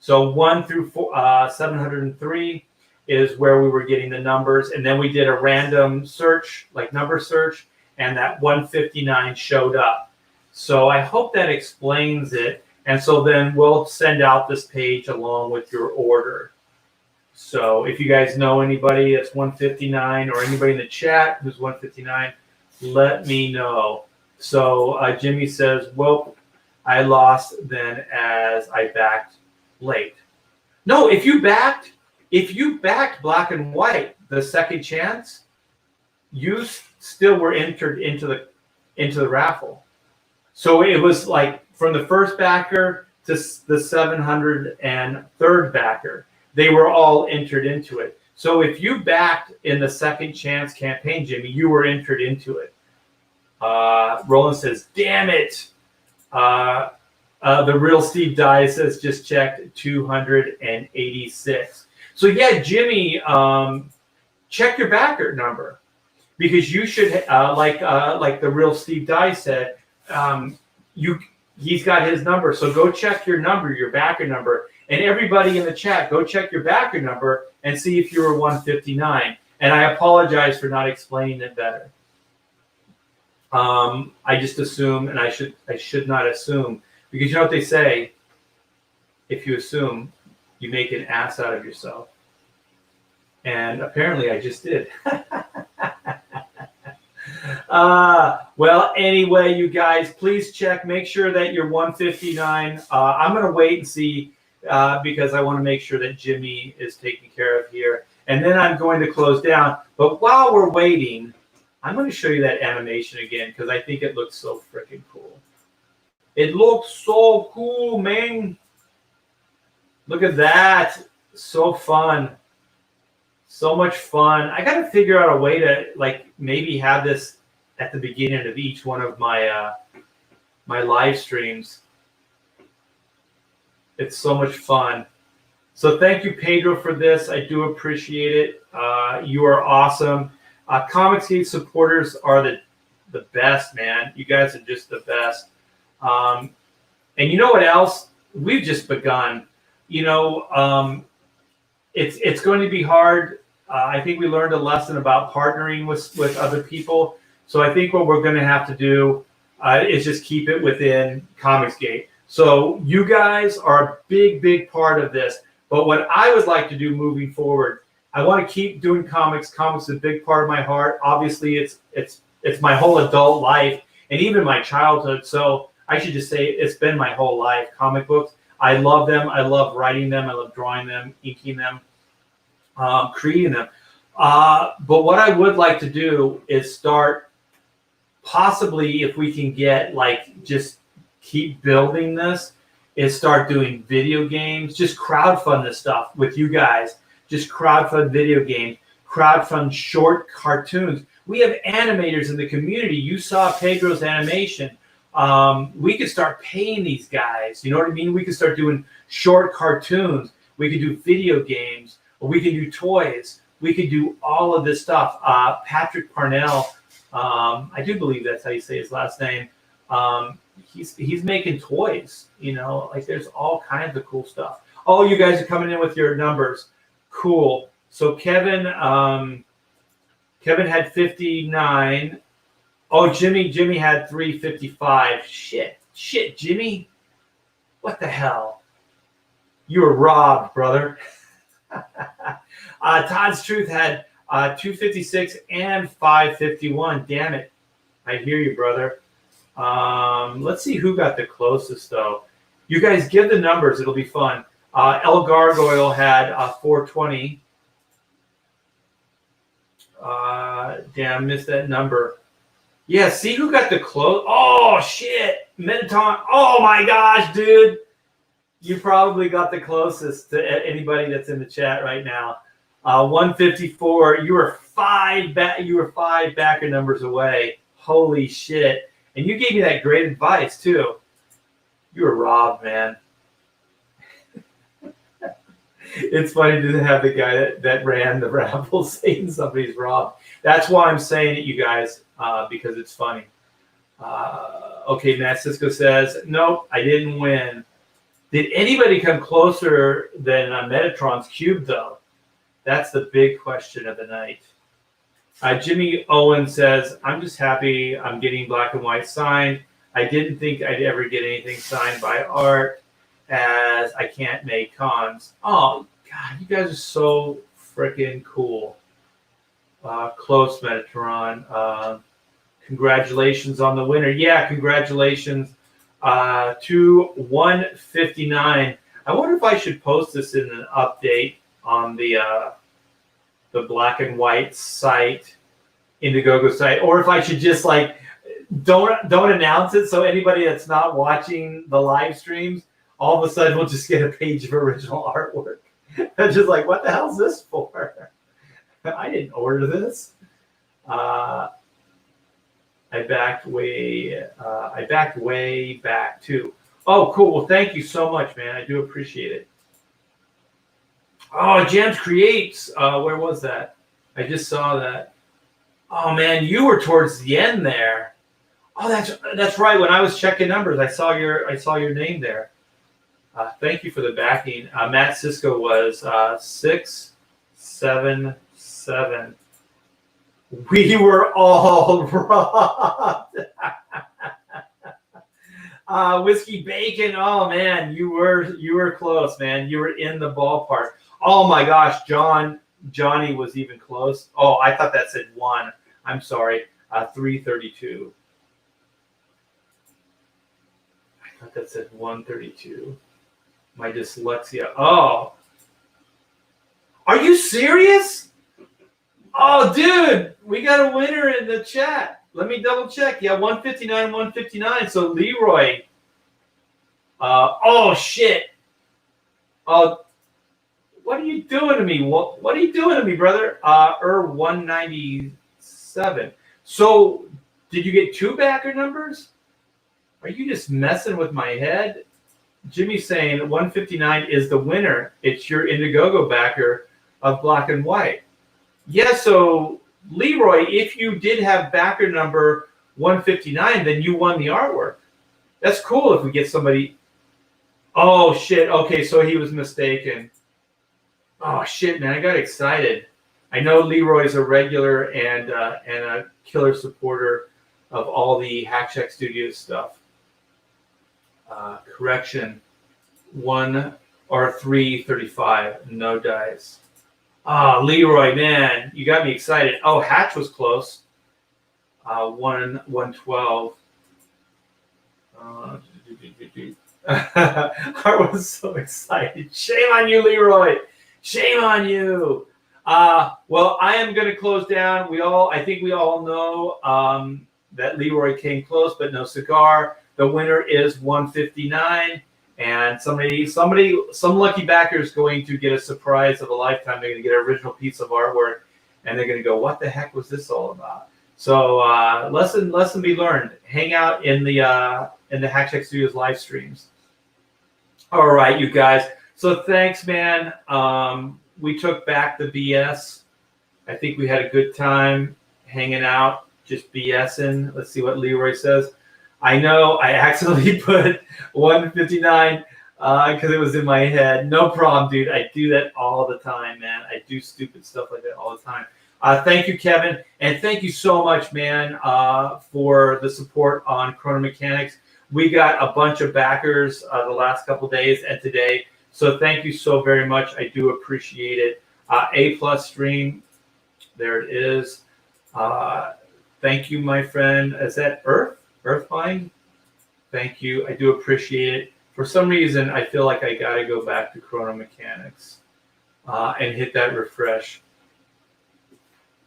So 1 through 703 is where we were getting the numbers, and then we did a random search, like number search, and that 159 showed up. So I hope that explains it. And so then we'll send out this page along with your order. So if you guys know anybody that's 159, or anybody in the chat who's 159, let me know. So Jimmy says, well, I lost then as I backed late. No, if you backed Black and White, the Second Chance, you still were entered into the raffle. So it was like from the first backer to the 703rd backer, they were all entered into it. So if you backed in the Second Chance campaign, Jimmy, you were entered into it. Roland says, damn it. The real Steve Dye says, just checked 286. So yeah, Jimmy, check your backer number, because you should, like the real Steve Dye said, he's got his number. So go check your number, your backer number. And everybody in the chat, go check your backer number and see if you were 159. And I apologize for not explaining it better. I just assume, and I should not assume, because you know what they say, if you assume, you make an ass out of yourself. And apparently I just did. Well, anyway, you guys, please check, make sure that you're 159. I'm going to wait and see, because I want to make sure that Jimmy is taken care of here. And then I'm going to close down. But while we're waiting, I'm going to show you that animation again, because I think it looks so freaking cool. It looks so cool, man. Look at that. So fun. So much fun. I got to figure out a way to, like, maybe have this at the beginning of each one of my my live streams. It's so much fun. So thank you, Pedro, for this. I do appreciate it. You are awesome. Comicsgate supporters are the best, man. You guys are just the best. And you know what else? We've just begun. It's going to be hard. I think we learned a lesson about partnering with other people. So I think what we're going to have to do is just keep it within Comicsgate. So you guys are a big, big part of this. But what I would like to do moving forward, I want to keep doing comics. Comics is a big part of my heart. Obviously, it's my whole adult life. and even my childhood. So I should just say it's been my whole life. Comic books. I love them. I love writing them. I love drawing them, inking them, creating them. But what I would like to do is start, possibly if we can get like just keep building this, is start doing video games, just crowdfund this stuff with you guys. Just crowdfund video games, crowdfund short cartoons. We have animators in the community. You saw Pedro's animation. We could start paying these guys. You know what I mean? We could start doing short cartoons. We could do video games. Or we could do toys. We could do all of this stuff. Patrick Parnell, I do believe that's how you say his last name. He's making toys. You know, like there's all kinds of cool stuff. Oh, you guys are coming in with your numbers. Cool. So Kevin had 59. Oh, Jimmy had 355. Shit, Jimmy. What the hell? You were robbed, brother. Todd's Truth had 256 and 551. Damn it. I hear you, brother. Let's see who got the closest, though. You guys give the numbers. It'll be fun. El Gargoyle had 420. Damn, missed that number. Yeah, see who got the close. Oh, shit. Metaton. Oh, my gosh, dude. You probably got the closest to anybody that's in the chat right now. 154. You were five backer numbers away. Holy shit. And you gave me that great advice, too. You were robbed, man. It's funny to have the guy that ran the raffle saying somebody's robbed. That's why I'm saying it, you guys, because it's funny. Okay, Matt Cisco says, nope, I didn't win. Did anybody come closer than Metatron's cube, though? That's the big question of the night. Jimmy Owen says, I'm just happy I'm getting black and white signed. I didn't think I'd ever get anything signed by art, as I can't make cons. Oh, God, you guys are so freaking cool. Close, Metatron. Congratulations on the winner. Yeah, congratulations to 159. I wonder if I should post this in an update on the black and white site, Indiegogo site, or if I should just like don't announce it so anybody that's not watching the live streams all of a sudden we'll just get a page of original artwork. I'm just like, what the hell's this for? I didn't order this. I backed way back too. Oh, cool. Well, thank you so much, man. I do appreciate it. Oh, Jams Creates. Where was that? I just saw that. Oh man, you were towards the end there. Oh, that's right. When I was checking numbers, I saw your name there. Thank you for the backing. Matt Cisco was 677. We were all robbed. Whiskey Bacon. Oh man, you were close, man. You were in the ballpark. Oh my gosh, Johnny was even close. Oh, I thought that said 1. I'm sorry. 332. I thought that said 132. My dyslexia. Oh. Are you serious? Oh, dude, we got a winner in the chat. Let me double check. Yeah, 159, 159. So Leroy. Oh shit. Oh, what are you doing to me? What are you doing to me, brother? 197. So did you get 2 backer numbers? Are you just messing with my head? Jimmy's saying 159 is the winner. It's your Indiegogo backer of black and white. Yeah, so Leroy, if you did have backer number 159, then you won the artwork. That's cool if we get somebody. Oh, shit. Okay, so he was mistaken. Oh, shit, man. I got excited. I know Leroy's a regular and a killer supporter of all the Hack Shack Studios stuff. Correction, 1 or 335, no dice. Leroy, man, you got me excited. Oh, Hatch was close. 112. Art was so excited. Shame on you, Leroy. Shame on you. Well, I am going to close down. I think we all know that Leroy came close, but no cigar. The winner is 159, and some lucky backer is going to get a surprise of a lifetime. They're going to get an original piece of artwork, and they're going to go, "What the heck was this all about?" So lesson be learned. Hang out in the Hack Shack Studios live streams. All right, you guys. So thanks, man. We took back the BS. I think we had a good time hanging out, just BSing. Let's see what Leroy says. I know I accidentally put 159 because it was in my head. No problem, dude. I do that all the time, man. I do stupid stuff like that all the time. Thank you, Kevin. And thank you so much, man, for the support on Chrono Mechanics. We got a bunch of backers the last couple days and today. So thank you so very much. I do appreciate it. A+ stream. There it is. Thank you, my friend. Is that Earthbind? Thank you. I do appreciate it. For some reason, I feel like I got to go back to Chrono Mechanics and hit that refresh.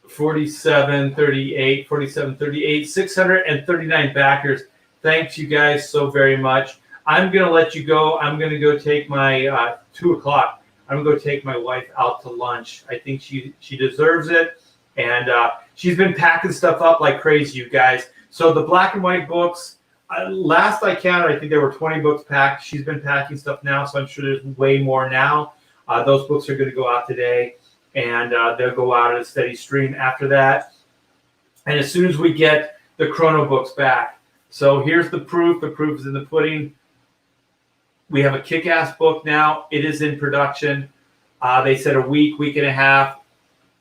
4738, 639 backers. Thanks, you guys, so very much. I'm going to let you go. I'm going to go take my 2 o'clock. I'm going to go take my wife out to lunch. I think she deserves it. And she's been packing stuff up like crazy, you guys. So the black and white books, last I counted, I think there were 20 books packed. She's been packing stuff now, so I'm sure there's way more now. Those books are going to go out today, and they'll go out at a steady stream after that. And as soon as we get the Chrono books back. So here's the proof. The proof is in the pudding. We have a kick-ass book now. It is in production. They said a week and a half.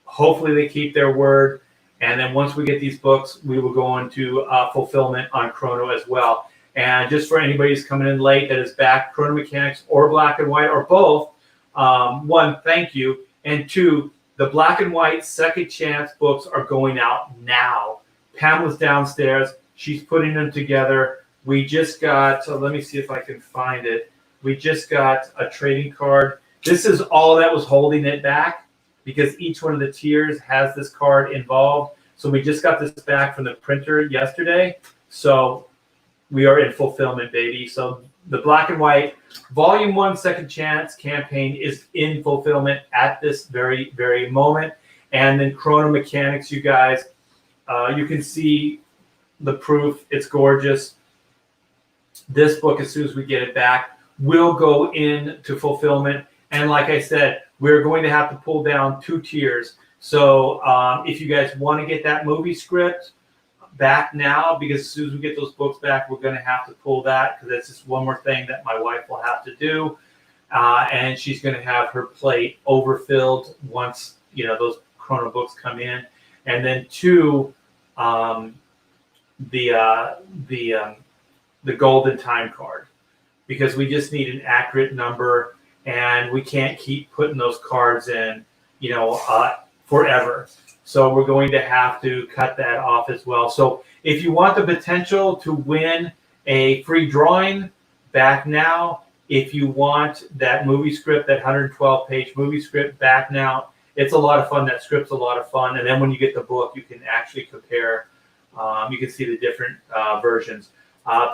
Hopefully they keep their word. And then once we get these books, we will go into fulfillment on Chrono as well. And just for anybody who's coming in late that is back, Chrono Mechanics or Black and White or both, one, thank you. And two, the Black and White Second Chance books are going out now. Pamela's downstairs. She's putting them together. We just got, so let me see if I can find it. We just got a trading card. This is all that was holding it back because each one of the tiers has this card involved. So we just got this back from the printer yesterday. So we are in fulfillment, baby. So the Black and White Volume 1 Second Chance campaign is in fulfillment at this very, very moment. And then Chrono Mechanics, you guys, you can see the proof. It's gorgeous. This book, as soon as we get it back, will go into fulfillment. And like I said, we're going to have to pull down 2 tiers. So if you guys want to get that movie script back now, because as soon as we get those books back, we're going to have to pull that because that's just one more thing that my wife will have to do. And she's going to have her plate overfilled once, those Chrono books come in. And then 2, the golden time card, because we just need an accurate number and we can't keep putting those cards in, forever. So we're going to have to cut that off as well. So if you want the potential to win a free drawing, back now. If you want that movie script, that 112-page movie script, back now. It's a lot of fun. That script's a lot of fun. And then when you get the book, you can actually compare. You can see the different versions.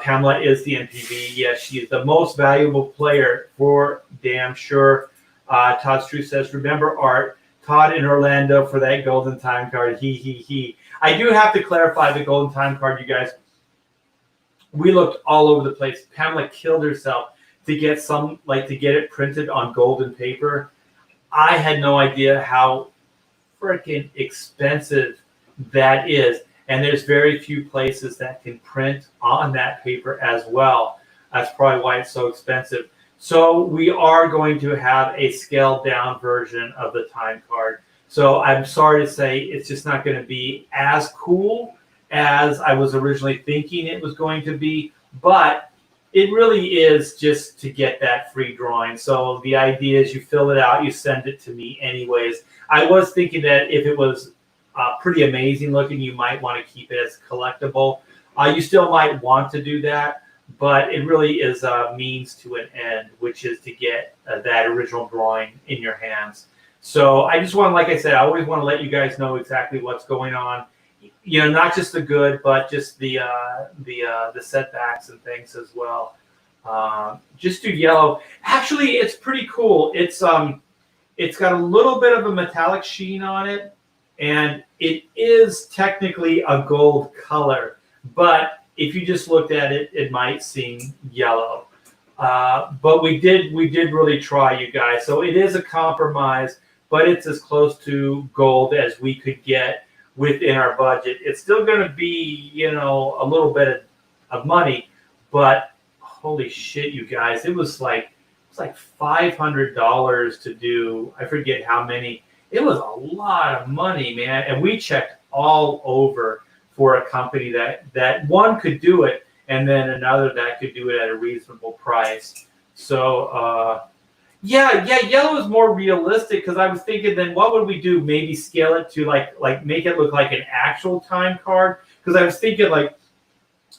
Pamela is the NPV. Yes, she is the most valuable player for damn sure. Todd Street says, remember Art, Todd in Orlando for that golden time card. He. I do have to clarify the golden time card, you guys. We looked all over the place. Pamela killed herself to get it printed on golden paper. I had no idea how freaking expensive that is. And there's very few places that can print on that paper as well. That's probably why it's so expensive. So we are going to have a scaled down version of the time card. So I'm sorry to say it's just not going to be as cool as I was originally thinking it was going to be. But it really is just to get that free drawing. So the idea is you fill it out, you send it to me anyways. I was thinking that if it was pretty amazing looking, you might want to keep it as collectible. You still might want to do that, but it really is a means to an end, which is to get that original drawing in your hands. So I just want, like I said, I always want to let you guys know exactly what's going on. You know, not just the good, but just the setbacks and things as well. Just do yellow. Actually, it's pretty cool. It's got a little bit of a metallic sheen on it, and it is technically a gold color. But if you just looked at it, it might seem yellow. But we did really try, you guys. So it is a compromise, but it's as close to gold as we could get within our budget. It's still going to be, you know, a little bit of money, but holy shit, you guys, it was like $500 to do. I forget how many. It was a lot of money, man. And we checked all over for a company that one could do it, and then another that could do it at a reasonable price. So yeah, yellow is more realistic, because I was thinking, then what would we do? Maybe scale it to like make it look like an actual time card, because I was thinking like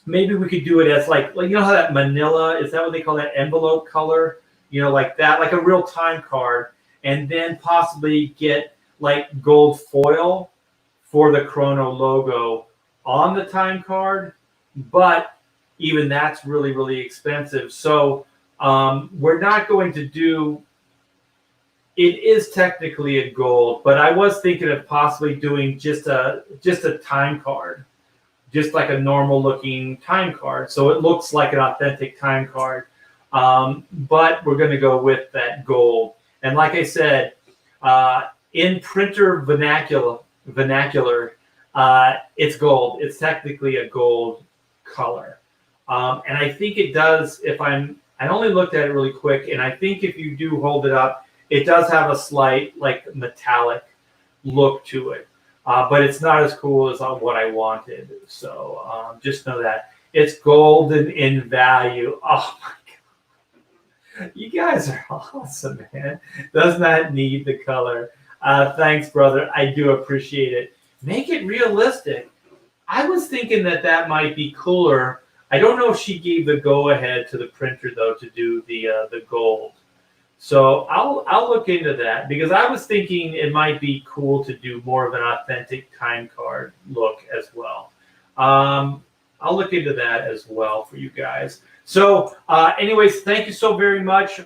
maybe we could do it as like you know how that manila, is that what they call that, envelope color, you know, like that, like a real time card, and then possibly get like gold foil for the Chrono logo on the time card, but even that's really, really expensive. So we're not going to do, it is technically a gold, but I was thinking of possibly doing just a time card, just like a normal looking time card. So it looks like an authentic time card. But we're going to go with that gold. And like I said, in printer vernacular, it's gold. It's technically a gold color. And I think it does, I only looked at it really quick, and I think if you do hold it up, it does have a slight like metallic look to it. But it's not as cool as what I wanted. So just know that. It's golden in value. Oh my God. You guys are awesome, man. Does not need the color. Thanks, brother. I do appreciate it. Make it realistic. I was thinking that might be cooler. I don't know if she gave the go-ahead to the printer, though, to do the gold. So I'll look into that, because I was thinking it might be cool to do more of an authentic time card look as well. I'll look into that as well for you guys. So anyways, thank you so very much.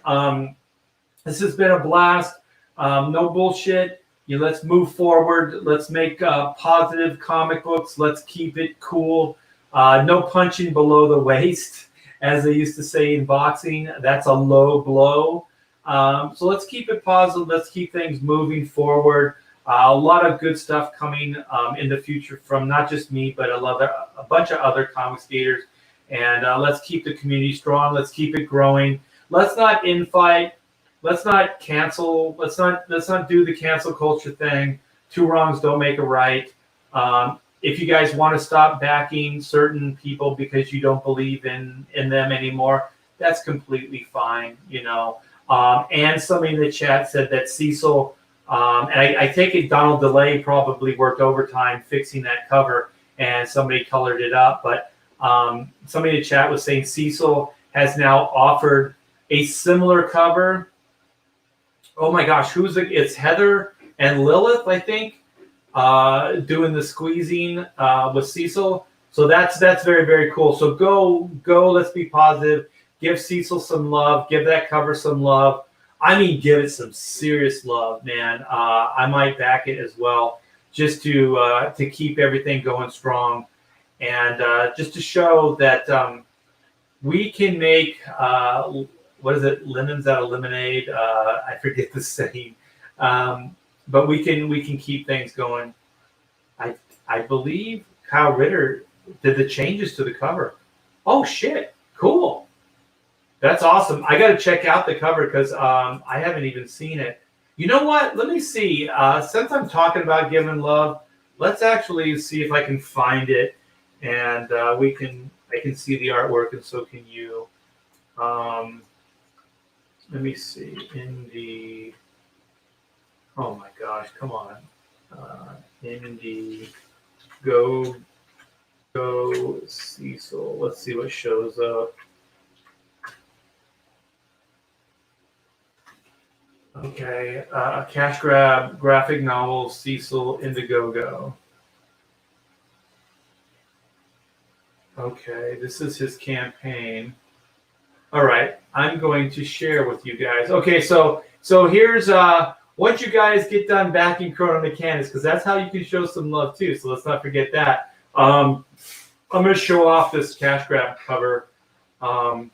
This has been a blast. No bullshit. Let's move forward. Let's make positive comic books. Let's keep it cool. No punching below the waist, as they used to say in boxing. That's a low blow. So let's keep it positive. Let's keep things moving forward. A lot of good stuff coming in the future from not just me, but a bunch of other comic skaters. And let's keep the community strong. Let's keep it growing. Let's not infight. Let's not cancel. Let's not do the cancel culture thing. Two wrongs don't make a right. If you guys want to stop backing certain people because you don't believe in them anymore, that's completely fine, you know. And somebody in the chat said that Cecil, and I take it Donald DeLay probably worked overtime fixing that cover, and somebody colored it up. But somebody in the chat was saying Cecil has now offered a similar cover. Oh my gosh, it's Heather and Lilith, I think, doing the squeezing with Cecil. So that's very, very cool. So go, let's be positive. Give Cecil some love. Give that cover some love. I mean, give it some serious love, man. I might back it as well, just to keep everything going strong, and just to show that we can make what is it? Lemons out of lemonade. I forget the saying, but we can keep things going. I believe Kyle Ritter did the changes to the cover. Oh shit! Cool. That's awesome. I got to check out the cover, because I haven't even seen it. You know what? Let me see. Since I'm talking about giving love, let's actually see if I can find it, and I can see the artwork, and so can you. Let me see. Oh my gosh! Come on. Go Cecil. Let's see what shows up. Okay, cash grab, graphic novel, Cecil Indiegogo. Okay, this is his campaign. All right, I'm going to share with you guys. Okay, so here's once you guys get done backing Chrono Mechanics, because that's how you can show some love too. So let's not forget that. I'm going to show off this cash grab cover. No.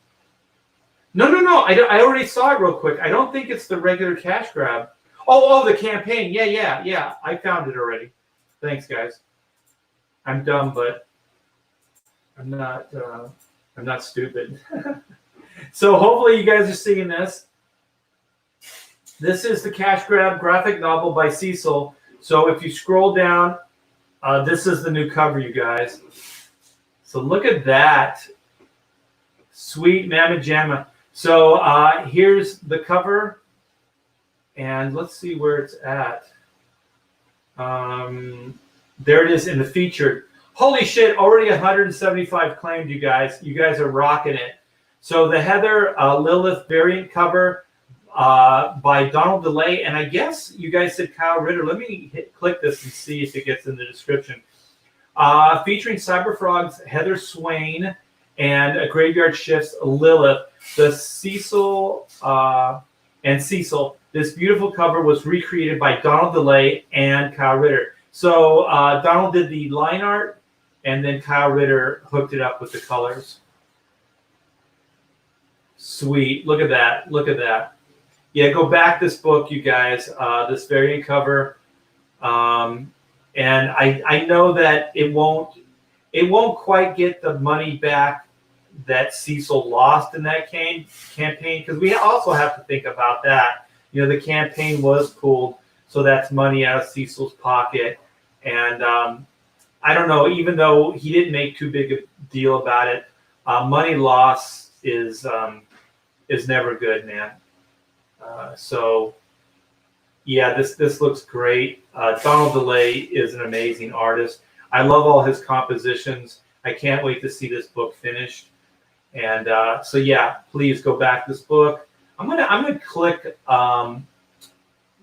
I already saw it real quick. I don't think it's the regular cash grab. Oh, the campaign. Yeah. I found it already. Thanks, guys. I'm dumb, but I'm not stupid. So hopefully you guys are seeing this. This is the cash grab graphic novel by Cecil. So if you scroll down, this is the new cover, you guys. So look at that. Sweet Mamma Jamma. So here's the cover. And let's see where it's at. There it is in the featured. Holy shit, already 175 claimed, you guys. You guys are rocking it. So the Heather Lilith variant cover by Donald DeLay. And I guess you guys said Kyle Ritter. Let me click this and see if it gets in the description. Featuring Cyberfrog's Heather Swain and a Graveyard Shift's Lilith. The Cecil and Cecil. This beautiful cover was recreated by Donald DeLay and Kyle Ritter. So Donald did the line art, and then Kyle Ritter hooked it up with the colors. Sweet. Look at that. Look at that. Yeah, go back this book, you guys. This variant cover. And I know that it won't quite get the money back that Cecil lost in that campaign, because we also have to think about that. You know, the campaign was pooled, so that's money out of Cecil's pocket. And I don't know, even though he didn't make too big a deal about it, money loss is never good, man. So yeah, this looks great. Donald DeLay is an amazing artist. I love all his compositions. I can't wait to see this book finished. And so yeah, please go back this book. I'm gonna click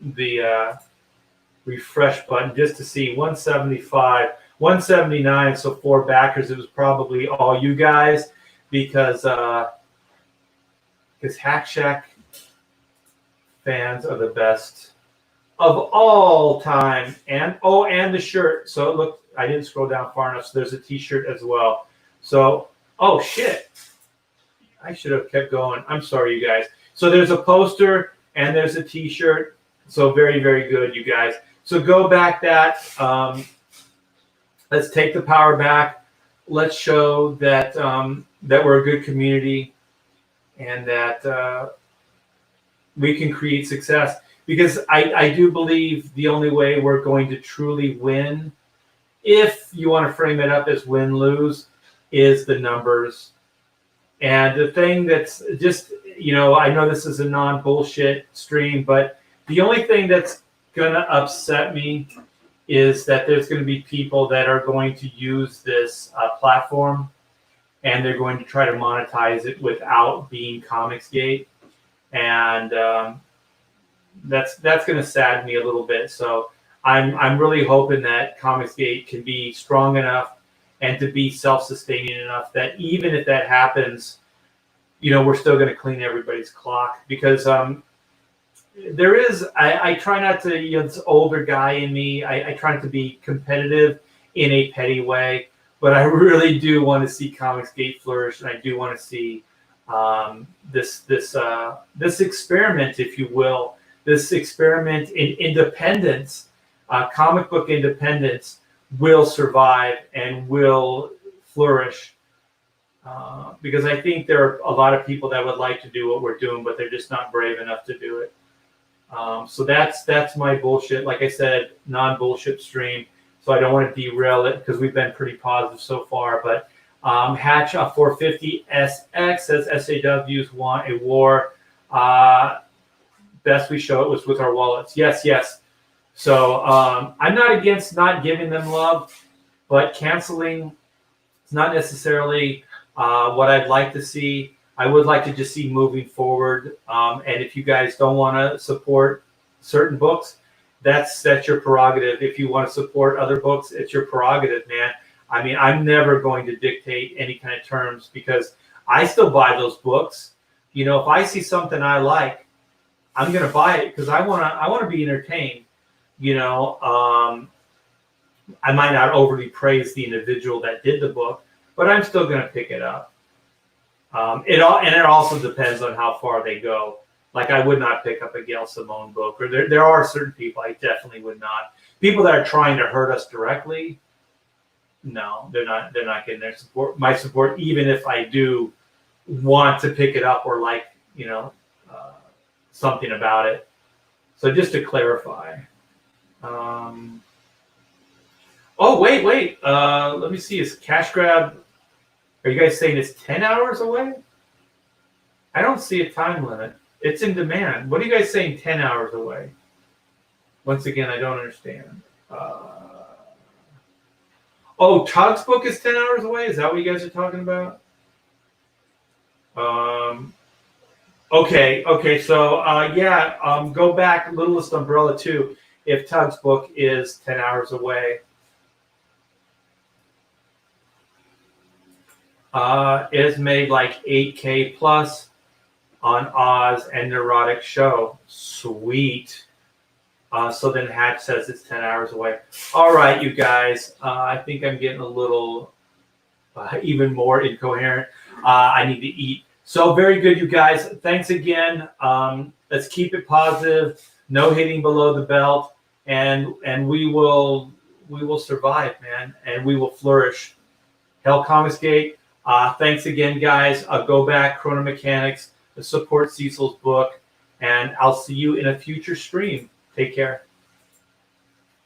the refresh button just to see 175, 179. So 4 backers. It was probably all you guys because Hack Shack fans are the best of all time. And the shirt. So it looked, I didn't scroll down far enough. So there's a t-shirt as well. So, oh shit. I should have kept going. I'm sorry, you guys. So there's a poster and there's a t-shirt. So very, very good, you guys. So go back that. Let's take the power back. Let's show that that we're a good community and that we can create success. Because I do believe the only way we're going to truly win, if you want to frame it up as win-lose, is the numbers. And the thing that's just, you know, I know this is a non-bullshit stream, but the only thing that's going to upset me is that there's going to be people that are going to use this platform and they're going to try to monetize it without being Comicsgate. And that's going to sadden me a little bit. So I'm really hoping that Comicsgate can be strong enough and to be self-sustaining enough that even if that happens, you know, we're still going to clean everybody's clock. Because there is, I try not to, you know, this older guy in me, I try not to be competitive in a petty way, but I really do want to see Comicsgate flourish, and I do want to see this experiment, if you will, this experiment in independence, comic book independence, will survive and will flourish. Because I think there are a lot of people that would like to do what we're doing, but they're just not brave enough to do it. So that's my bullshit. Like I said, non-bullshit stream. So I don't want to derail it because we've been pretty positive so far. But Hatch 450SX says SAWs want a war. Best we show it was with our wallets. Yes. So I'm not against not giving them love, but canceling is not necessarily what I'd like to see. I would like to just see moving forward. And if you guys don't want to support certain books, that's your prerogative. If you want to support other books, it's your prerogative, man. I mean, I'm never going to dictate any kind of terms because I still buy those books. You know, if I see something I like, I'm going to buy it because I want to be entertained. You know, I might not overly praise the individual that did the book, but I'm still going to pick it up. It also depends on how far they go. Like I would not pick up a Gail Simone book, or there are certain people I definitely would not. People that are trying to hurt us directly, no, they're not getting their support. My support, even if I do want to pick it up or like, you know, something about it. So just to clarify. Oh wait. Let me see. Is Cash Grab? Are you guys saying it's 10 hours away? I don't see a time limit. It's in demand. What are you guys saying 10 hours away? Once again, I don't understand. Tug's book is 10 hours away? Is that what you guys are talking about? Okay. So, go back, Littlest Umbrella too, if Tug's book is 10 hours away. It's made like 8K plus on Oz and Neurotic Show. Sweet. So then Hatch says it's 10 hours away. All right, you guys. I think I'm getting a little even more incoherent. I need to eat. So very good, you guys. Thanks again. Let's keep it positive. No hitting below the belt, and we will survive, man, and we will flourish. Hell Comics Gate. Thanks again, guys. Go back, Chrono Mechanics, support Cecil's book, and I'll see you in a future stream. Take care.